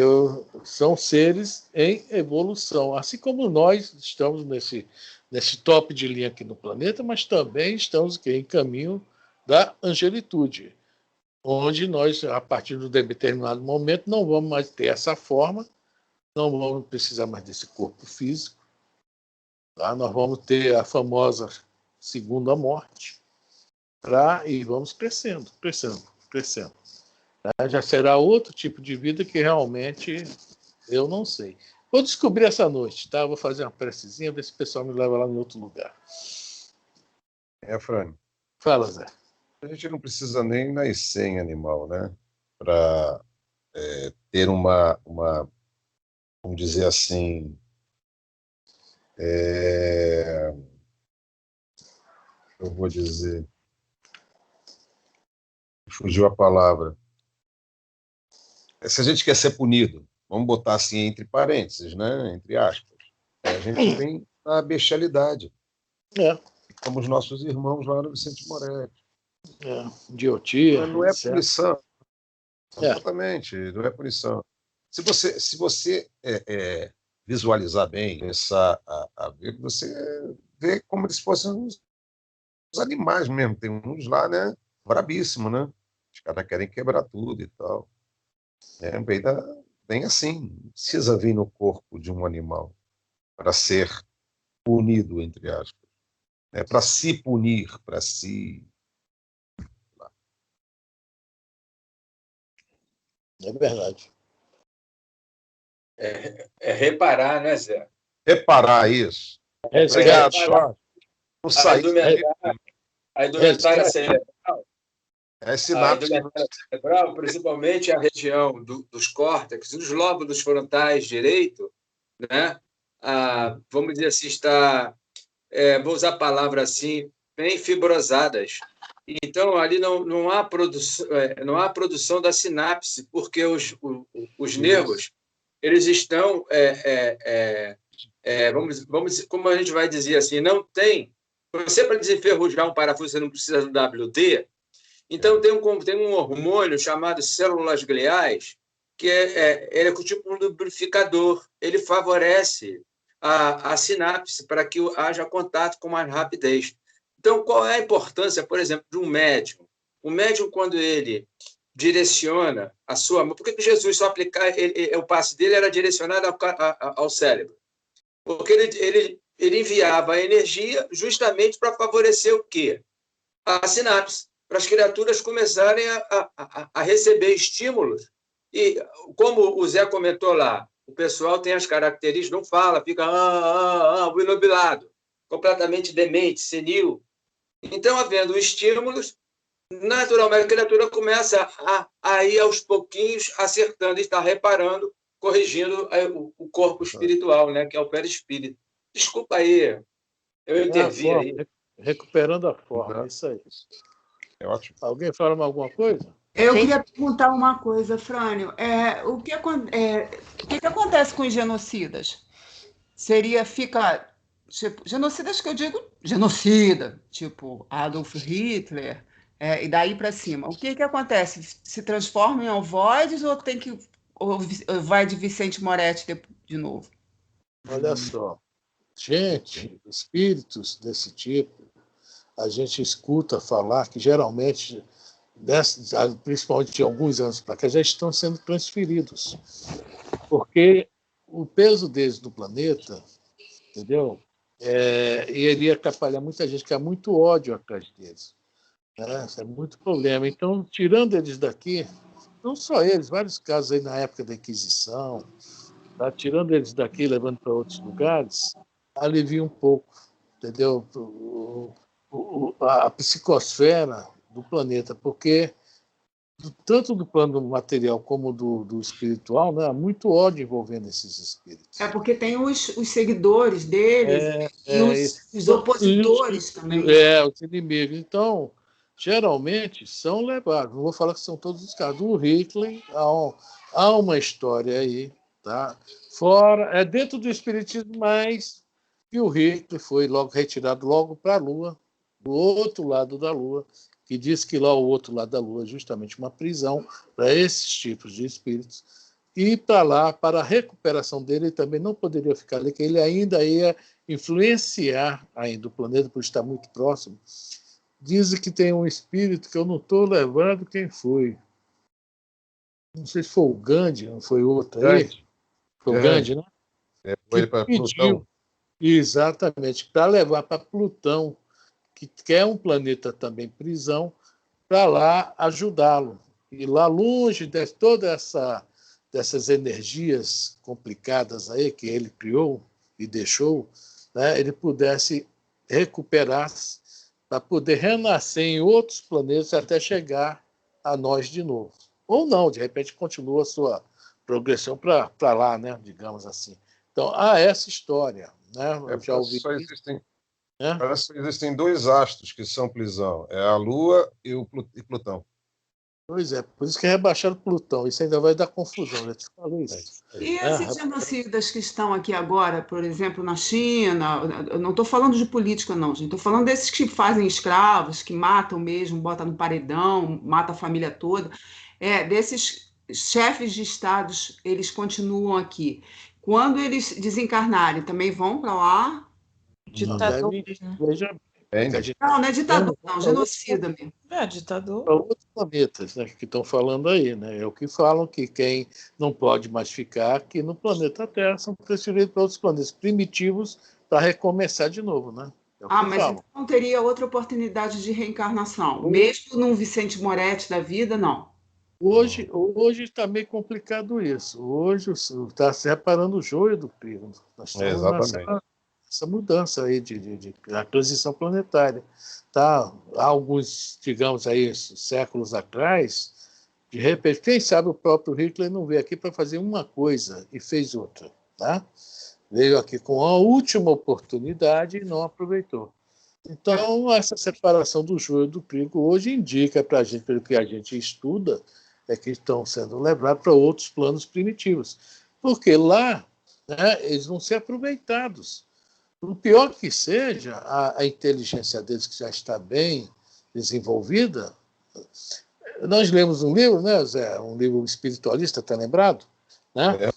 são seres em evolução, assim como nós estamos nesse top de linha aqui no planeta, mas também estamos aqui em caminho da angelitude, onde nós, a partir de um determinado momento, não vamos mais ter essa forma, não vamos precisar mais desse corpo físico, tá? Nós vamos ter a famosa segunda morte, e vamos crescendo. Tá? Já será outro tipo de vida que realmente eu não sei. Vou descobrir essa noite, tá? Vou fazer uma precezinha, ver se o pessoal me leva lá em outro lugar. Frânio. Fala, Zé. A gente não precisa nem nascer em animal, né? Para ter uma, vamos dizer assim, eu vou dizer, fugiu a palavra. Se a gente quer ser punido, vamos botar assim entre parênteses, né? Entre aspas, a gente vem na bestialidade. Somos nossos irmãos lá no Vicente Moretti. Idiotia. Não é punição. Exatamente, não é punição. Se você visualizar bem, começar a ver, você vê como eles fossem os animais mesmo. Tem uns lá, né? Brabíssimo, né? Os caras querem quebrar tudo e tal. Bem assim, não precisa vir no corpo de um animal para ser punido, entre aspas. Para se punir, para se... É verdade. É reparar, né, Zé? Reparar isso. Obrigado, Jorge. Não sair. A indumentária cerebral, principalmente a região dos córtex, dos lóbulos frontais direito, né? Vamos dizer assim, vou usar a palavra assim, bem fibrosadas. Então, ali não há produção da sinapse, porque os nervos eles estão, vamos, como a gente vai dizer assim, não tem... Você, para desenferrujar um parafuso, você não precisa do WD. Então, tem um hormônio chamado células gliais, que ele é tipo um lubrificador. Ele favorece a sinapse para que haja contato com mais rapidez. Então, qual é a importância, por exemplo, de um médium? O médium, quando ele direciona a sua mão... Por que Jesus só aplicar... o passe dele era direcionado ao cérebro? Porque ele enviava a energia justamente para favorecer o quê? A sinapse, para as criaturas começarem a receber estímulos. E, como o Zé comentou lá, o pessoal tem as características, não fala, fica inubilado, completamente demente, senil. Então, havendo estímulos, naturalmente a criatura começa a ir aos pouquinhos acertando, está reparando, corrigindo o corpo espiritual, né, que é o perispírito. Desculpa aí, eu intervi aí. Recuperando a forma, isso aí. É ótimo. Alguém fala alguma coisa? Eu queria perguntar uma coisa, Frânio. O que acontece com os genocidas? Tipo, genocidas que eu digo genocida, tipo Adolf Hitler, e daí para cima. O que acontece? Se transforma em ovoides ou vai de Vicente Moretti de novo? Olha só, gente, espíritos desse tipo, a gente escuta falar que geralmente, principalmente de alguns anos para cá, já estão sendo transferidos, porque o peso deles no planeta, entendeu? Iria atrapalhar muita gente, que há muito ódio atrás deles. Né? Isso é muito problema. Então, tirando eles daqui, não só eles, vários casos aí na época da Inquisição, tá? Tirando eles daqui, levando para outros lugares, alivia um pouco, entendeu? A psicosfera do planeta, porque tanto do plano material como do espiritual, né, há muito ódio envolvendo esses espíritos. Porque tem os seguidores deles e os opositores também. Os inimigos. Então, geralmente, são levados. Não vou falar que são todos os casos. Do Hitler, há uma história aí, tá? Fora, dentro do espiritismo, mas que o Hitler foi logo retirado logo para a Lua, do outro lado da Lua, que diz que lá o outro lado da Lua é justamente uma prisão para esses tipos de espíritos. ir para lá para a recuperação dele. Ele também não poderia ficar ali, que ele ainda ia influenciar ainda o planeta, por estar muito próximo. Dizem que tem um espírito que eu não estou lembrando quem foi. Não sei se foi o Gandhi, não foi outro aí. Foi o Gandhi, né? Foi para Plutão. Exatamente, para levar para Plutão, que é um planeta também prisão, para lá ajudá-lo. E lá longe de dessas energias complicadas aí que ele criou e deixou, né, ele pudesse recuperar para poder renascer em outros planetas até chegar a nós de novo. Ou não, de repente continua a sua progressão para lá, né, digamos assim. Então, há essa história. Né? Eu já ouvi parece que existem dois astros que são prisão. É a Lua e Plutão. Pois é, por isso que rebaixaram Plutão. Isso ainda vai dar confusão, eu te falei isso. E esses genocidas que estão aqui agora, por exemplo, na China, eu não estou falando de política, não, gente. Estou falando desses que fazem escravos, que matam mesmo, botam no paredão, matam a família toda. Desses chefes de estados, eles continuam aqui. Quando eles desencarnarem, também vão para lá? Ditadores, né? Não é ditador, não, genocida mesmo. Ditador. Para outros planetas, né, que estão falando aí, né? É o que falam que quem não pode mais ficar aqui no planeta Terra são transferidos para outros planetas primitivos para recomeçar de novo, né? É mas então não teria outra oportunidade de reencarnação, mesmo num Vicente Moretti da vida, não? Hoje está meio complicado isso. Hoje está se reparando o joio do trigo. Nós estamos essa mudança aí a transição planetária. Tá? Há alguns, digamos aí, séculos atrás, de repente, quem sabe o próprio Hitler não veio aqui para fazer uma coisa e fez outra. Tá? Veio aqui com a última oportunidade e não aproveitou. Então, essa separação do joio do trigo hoje indica para a gente, pelo que a gente estuda, é que estão sendo levados para outros planos primitivos. Porque lá, né, eles vão ser aproveitados. O pior que seja, a inteligência deles, que já está bem desenvolvida. Nós lemos um livro, né, Zé? Um livro espiritualista, está lembrado? Né?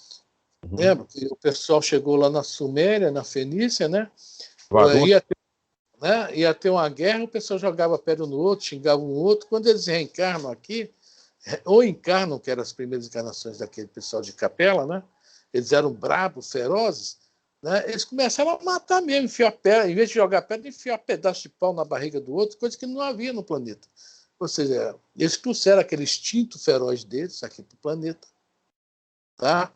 Lembra que o pessoal chegou lá na Suméria, na Fenícia, né? Ia ter uma guerra, o pessoal jogava pedra no outro, xingava um outro. Quando eles reencarnam aqui, ou encarnam, que eram as primeiras encarnações daquele pessoal de Capela, né? Eles eram bravos, ferozes, né? Eles começaram a matar mesmo, enfiar pedra, em vez de jogar pedra, enfiar pedaço de pau na barriga do outro, coisa que não havia no planeta. Ou seja, eles trouxeram aquele instinto feroz deles aqui para o planeta. Tá?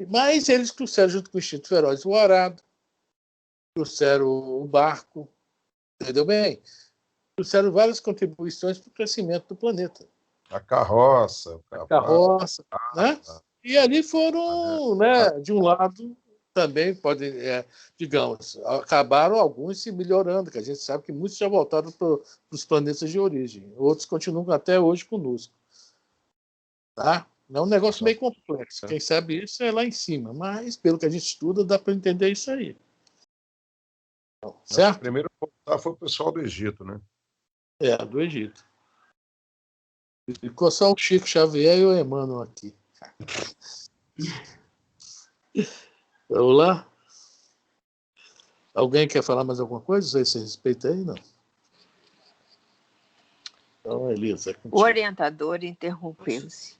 Mas eles trouxeram, junto com o instinto feroz, o arado, trouxeram o barco, entendeu bem? Trouxeram várias contribuições para o crescimento do planeta. A carroça. Né? E ali foram, né, de um lado, também pode, digamos, acabaram alguns se melhorando, que a gente sabe que muitos já voltaram para os planetas de origem. Outros continuam até hoje conosco. Tá? É um negócio meio complexo. Quem sabe isso é lá em cima, mas pelo que a gente estuda, dá para entender isso aí. Certo? O primeiro a voltar foi o pessoal do Egito, né? Do Egito. Ficou só o Chico Xavier e o Emmanuel aqui. Vamos lá? Alguém quer falar mais alguma coisa a esse respeito aí? Não? Então, Elisa. O orientador interrompeu-se.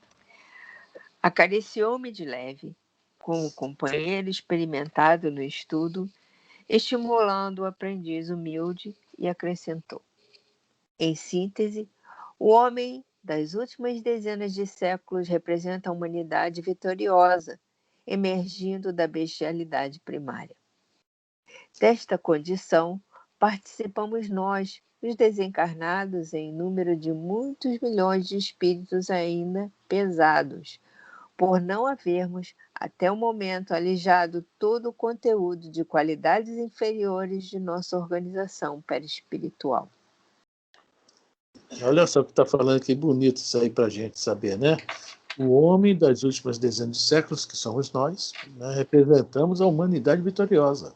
Acariciou-me de leve, como companheiro experimentado no estudo, estimulando o aprendiz humilde, e acrescentou: em síntese, o homem das últimas dezenas de séculos representa a humanidade vitoriosa, emergindo da bestialidade primária. Desta condição, participamos nós, os desencarnados, em número de muitos milhões de espíritos ainda pesados, por não havermos, até o momento, alijado todo o conteúdo de qualidades inferiores de nossa organização perispiritual. Olha só o que está falando aqui, bonito isso aí para a gente saber, né? O homem das últimas dezenas de séculos, que somos nós, né, representamos a humanidade vitoriosa.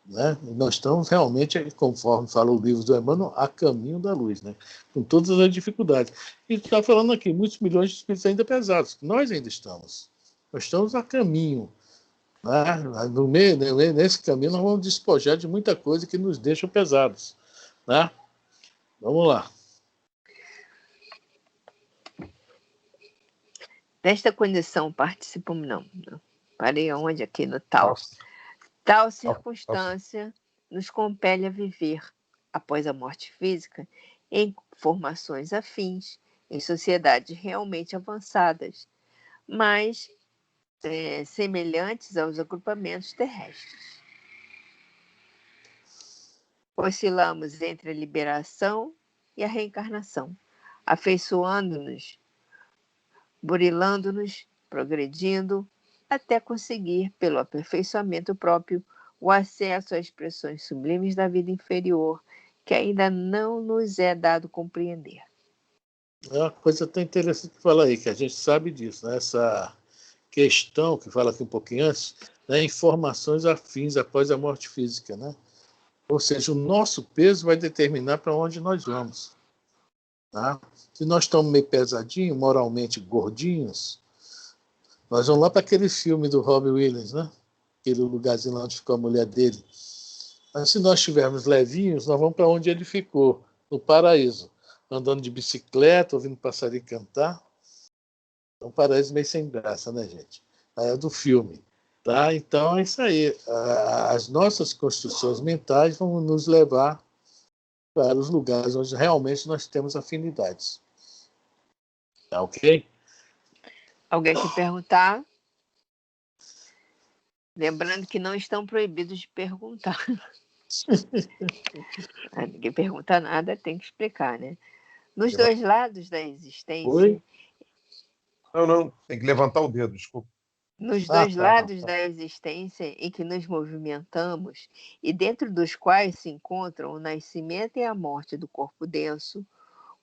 né? E nós estamos realmente, conforme fala o livro do Emmanuel, a caminho da luz, né? Com todas as dificuldades. E está falando aqui, muitos milhões de espíritos ainda pesados. Nós ainda estamos. Nós estamos a caminho. Né? Nesse caminho, nós vamos despojar de muita coisa que nos deixa pesados. Né? Vamos lá. Desta condição participam, não. Parei aonde? Aqui no tal. Tal circunstância nos compele a viver, após a morte física, em formações afins, em sociedades realmente avançadas, mas semelhantes aos agrupamentos terrestres. Oscilamos entre a liberação e a reencarnação, afeiçoando-nos, burilando-nos, progredindo, até conseguir, pelo aperfeiçoamento próprio, o acesso às expressões sublimes da vida inferior, que ainda não nos é dado compreender. É uma coisa tão interessante que fala aí, que a gente sabe disso, né? Essa questão que fala aqui um pouquinho antes, né? Informações afins após a morte física, né? Ou seja, o nosso peso vai determinar para onde nós vamos. Tá? Se nós estamos meio pesadinhos, moralmente gordinhos, nós vamos lá para aquele filme do Robin Williams, né? Aquele lugarzinho lá onde ficou a mulher dele. Mas se nós estivermos levinhos, nós vamos para onde ele ficou, no paraíso. Andando de bicicleta, ouvindo passarinho cantar. É um paraíso meio sem graça, né, gente? É do filme. Tá? Então, é isso aí. As nossas construções mentais vão nos levar para os lugares onde realmente nós temos afinidades. Tá ok? Alguém quer perguntar? Lembrando que não estão proibidos de perguntar. Ninguém pergunta nada, tem que explicar, né? Nos dois lados da existência... Oi? Não, tem que levantar o dedo, desculpa. Nos dois lados da existência em que nos movimentamos e dentro dos quais se encontram o nascimento e a morte do corpo denso,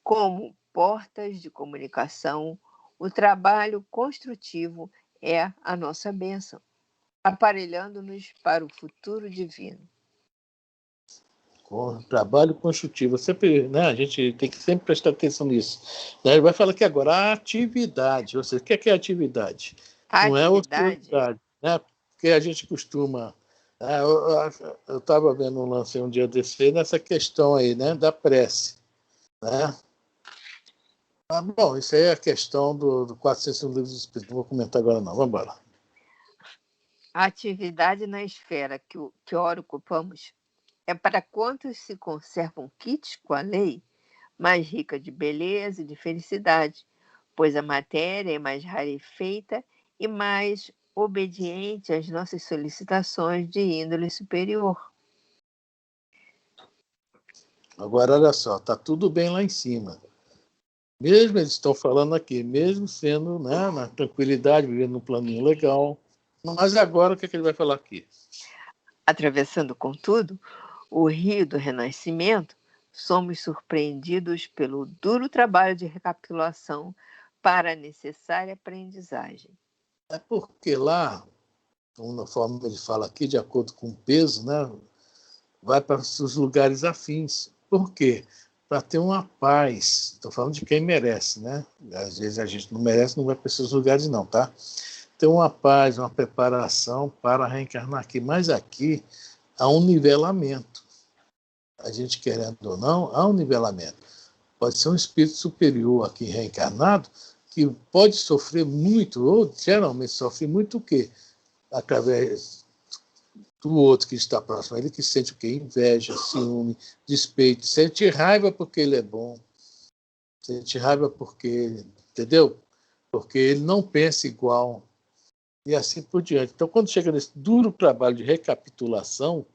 como portas de comunicação, o trabalho construtivo é a nossa bênção, aparelhando-nos para o futuro divino. Com trabalho construtivo. Sempre, né, a gente tem que sempre prestar atenção nisso. Ele vai falar aqui agora a atividade. Ou seja, o que é atividade? Não é ociosidade, né? Porque a gente costuma... eu estava vendo um lance um dia desse nessa questão aí, né, da prece. Né? Bom, isso aí é a questão do 400 livros do Espírito. Não vou comentar agora, não. Vamos embora. A atividade na esfera que ora ocupamos é para quantos se conservam quites com a lei, mais rica de beleza e de felicidade, pois a matéria é mais rarefeita e mais obediente às nossas solicitações de índole superior. Agora, olha só, está tudo bem lá em cima. Mesmo eles estão falando aqui, mesmo sendo, né, na tranquilidade, vivendo num planinho legal. Mas agora, o que ele vai falar aqui? Atravessando, contudo, o rio do renascimento, somos surpreendidos pelo duro trabalho de recapitulação para a necessária aprendizagem. É porque lá, na forma que ele fala aqui, de acordo com o peso, né, vai para os lugares afins. Por quê? Para ter uma paz. Estou falando de quem merece, né? Às vezes a gente não merece, não vai para esses lugares não, tá? Ter uma paz, uma preparação para reencarnar aqui. Mas aqui há um nivelamento. A gente querendo ou não, há um nivelamento. Pode ser um espírito superior aqui reencarnado que pode sofrer muito, ou geralmente sofre muito o quê? Através do outro que está próximo a ele, que sente o quê? Inveja, ciúme, despeito, sente raiva porque ele é bom, sente raiva porque, entendeu? Porque ele não pensa igual, e assim por diante. Então, quando chega nesse duro trabalho de recapitulação,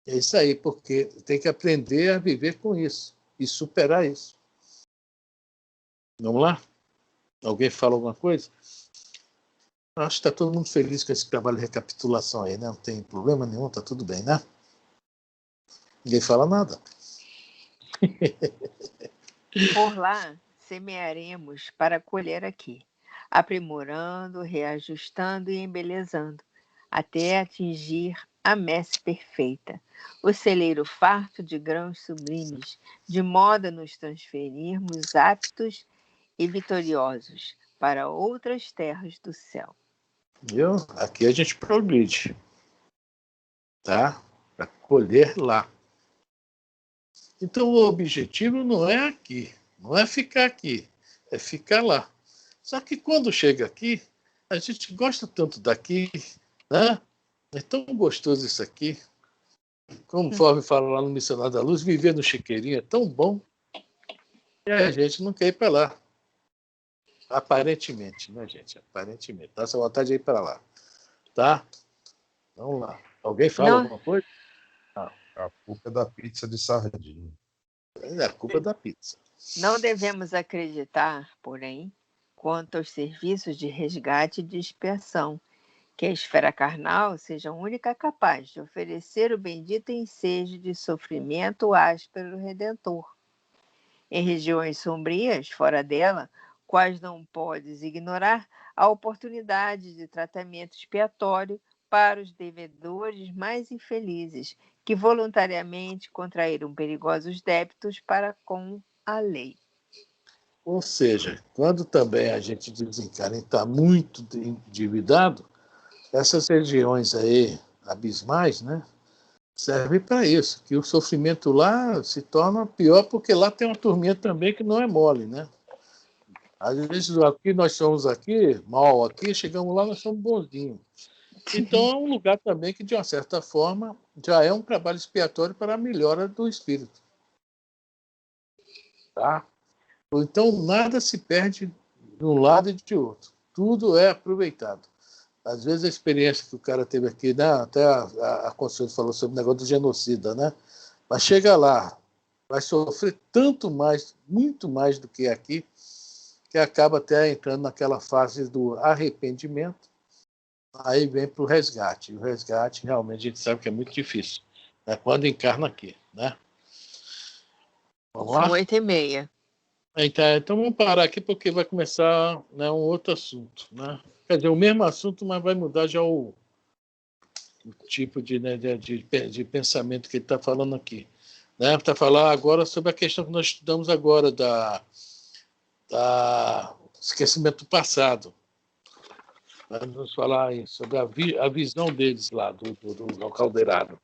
é isso aí, porque tem que aprender a viver com isso e superar isso. Vamos lá? Alguém fala alguma coisa? Acho que está todo mundo feliz com esse trabalho de recapitulação aí, né? Não tem problema nenhum, está tudo bem, né? Ninguém fala nada. Por lá, semearemos para colher aqui, aprimorando, reajustando e embelezando, até atingir a messe perfeita, o celeiro farto de grãos sublimes, de modo a nos transferirmos aptos e vitoriosos para outras terras do céu. Viu? Aqui a gente progride, tá? Para colher lá. Então, o objetivo não é aqui, não é ficar aqui, é ficar lá. Só que quando chega aqui, a gente gosta tanto daqui, né? É tão gostoso isso aqui. Conforme fala lá no Missionário da Luz, viver no chiqueirinho é tão bom que a gente não quer ir para lá. Aparentemente, né, gente? Aparentemente. Nossa vontade de ir para lá. Tá? Vamos lá. Alguém fala alguma coisa? A culpa é da pizza de sardinha. É a culpa da pizza. Não devemos acreditar, porém, quanto aos serviços de resgate e de expiação, que a esfera carnal seja a única capaz de oferecer o bendito ensejo de sofrimento áspero redentor. Em regiões sombrias, fora dela, quais não podes ignorar a oportunidade de tratamento expiatório para os devedores mais infelizes, que voluntariamente contraíram perigosos débitos para com a lei. Ou seja, quando também a gente desencarna e está muito endividado, essas regiões aí abismais, né, servem para isso, que o sofrimento lá se torna pior, porque lá tem uma turminha também que não é mole, né? Às vezes aqui nós somos aqui, mal aqui, chegamos lá, nós somos bonzinhos. Então é um lugar também que, de uma certa forma, já é um trabalho expiatório para a melhora do espírito. Tá? Então nada se perde de um lado e de outro. Tudo é aproveitado. Às vezes a experiência que o cara teve aqui, né? Até a Consuelo falou sobre o negócio do genocida, né? Mas chega lá, vai sofrer tanto mais, muito mais do que aqui, que acaba até entrando naquela fase do arrependimento, aí vem para o resgate. E o resgate, realmente, a gente sabe que é muito difícil, né? Quando encarna aqui, né? Vamos lá? São 8h30. Então vamos parar aqui, porque vai começar, né, um outro assunto, né? Quer dizer, o mesmo assunto, mas vai mudar já o tipo de pensamento que ele está falando aqui. Né? Para falar agora sobre a questão que nós estudamos agora da esquecimento do passado. Vamos falar aí sobre a visão deles lá, do caldeirado.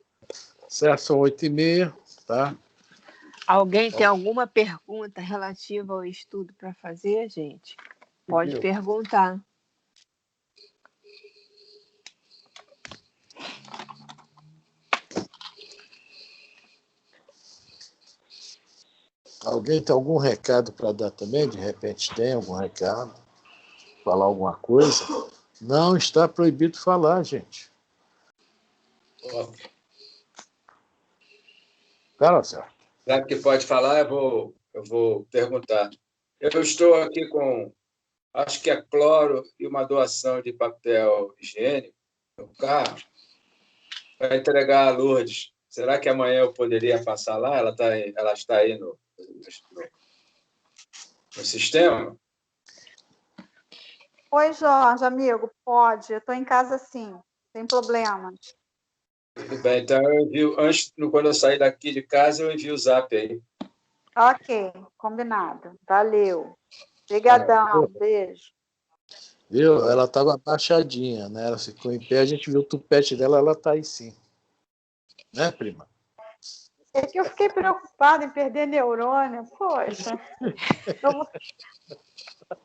Certo? São 8h30, tá? Alguém tem alguma pergunta relativa ao estudo para fazer, gente? Pode perguntar. Alguém tem algum recado para dar também? De repente tem algum recado? Falar alguma coisa? Não está proibido falar, gente. Fala, certo. Já que pode falar, eu vou perguntar. Eu estou aqui com, acho que é cloro e uma doação de papel higiênico no carro para entregar a Lourdes. Será que amanhã eu poderia passar lá? Ela está aí no sistema? Oi, Jorge, amigo, pode. Eu estou em casa sim, sem problemas. Tudo bem, então eu envio, quando eu sair daqui de casa, eu envio o zap aí. Ok, combinado. Valeu. Obrigadão, beijo. Viu? Ela estava abaixadinha, né? Ela ficou em pé, a gente viu o tupete dela, ela está aí sim. Né, prima? É que eu fiquei preocupada em perder neurônio. Poxa,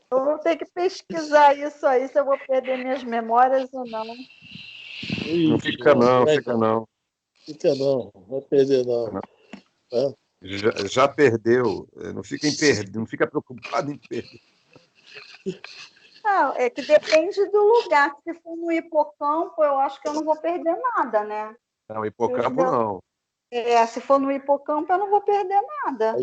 eu vou ter que pesquisar isso aí, se eu vou perder minhas memórias ou não. Não fica não, fica não. Fica não, não vai perder não. Já perdeu, não fica preocupado em perder. Não, é que depende do lugar. Se for no hipocampo, eu acho que eu não vou perder nada, né? Não, hipocampo não. Se for no hipocampo, eu não vou perder nada.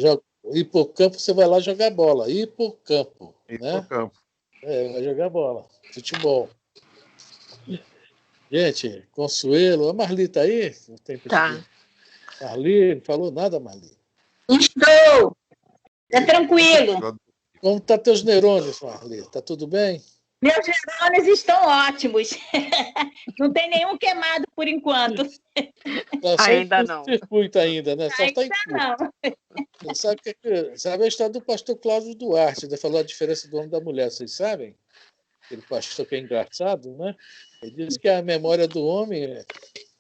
Hipocampo, você vai lá jogar bola. Hipocampo. Hipocampo. Né? Vai jogar bola. Futebol. Gente, Consuelo. A Marli tá aí? Tá. Marli, não falou nada, Marli? Estou. Tá tranquilo. Como tá teus neurônios, Marli? Tá tudo bem? Meus neurônios estão ótimos. Não tem nenhum queimado por enquanto. Só Ainda em não. circuito ainda, né? Só está em Ainda curso. não. Sabe a história do pastor Cláudio Duarte, ele falou a diferença do homem e da mulher, vocês sabem? Aquele pastor que é engraçado, né? Ele diz que a memória do homem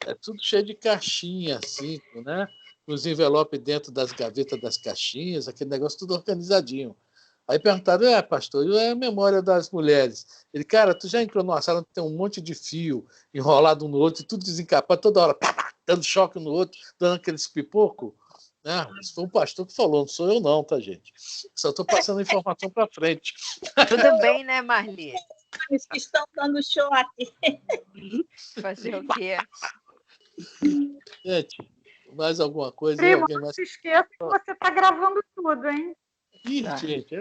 é tudo cheio de caixinha, assim, né? Os envelopes dentro das gavetas das caixinhas, aquele negócio tudo organizadinho. Aí perguntaram, pastor, e a memória das mulheres? Ele, cara, tu já entrou numa sala que tem um monte de fio enrolado um no outro e tudo desencapado, toda hora, pá, dando choque no outro, dando aqueles pipoco? Né? Isso foi um pastor que falou, não sou eu não, tá, gente? Só estou passando a informação para frente. Tudo bem, né, Marli? Os que estão dando choque. Fazer o quê? Gente, mais alguma coisa? Primo, Alguém não mais? se esqueça que você está gravando tudo, hein? Ih, gente,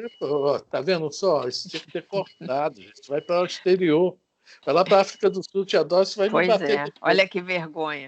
tá vendo só? Isso tinha que ter cortado, gente. Vai para o exterior. Vai lá para a África do Sul, te adoro, você vai me Pois bater é. depois. Olha que vergonha.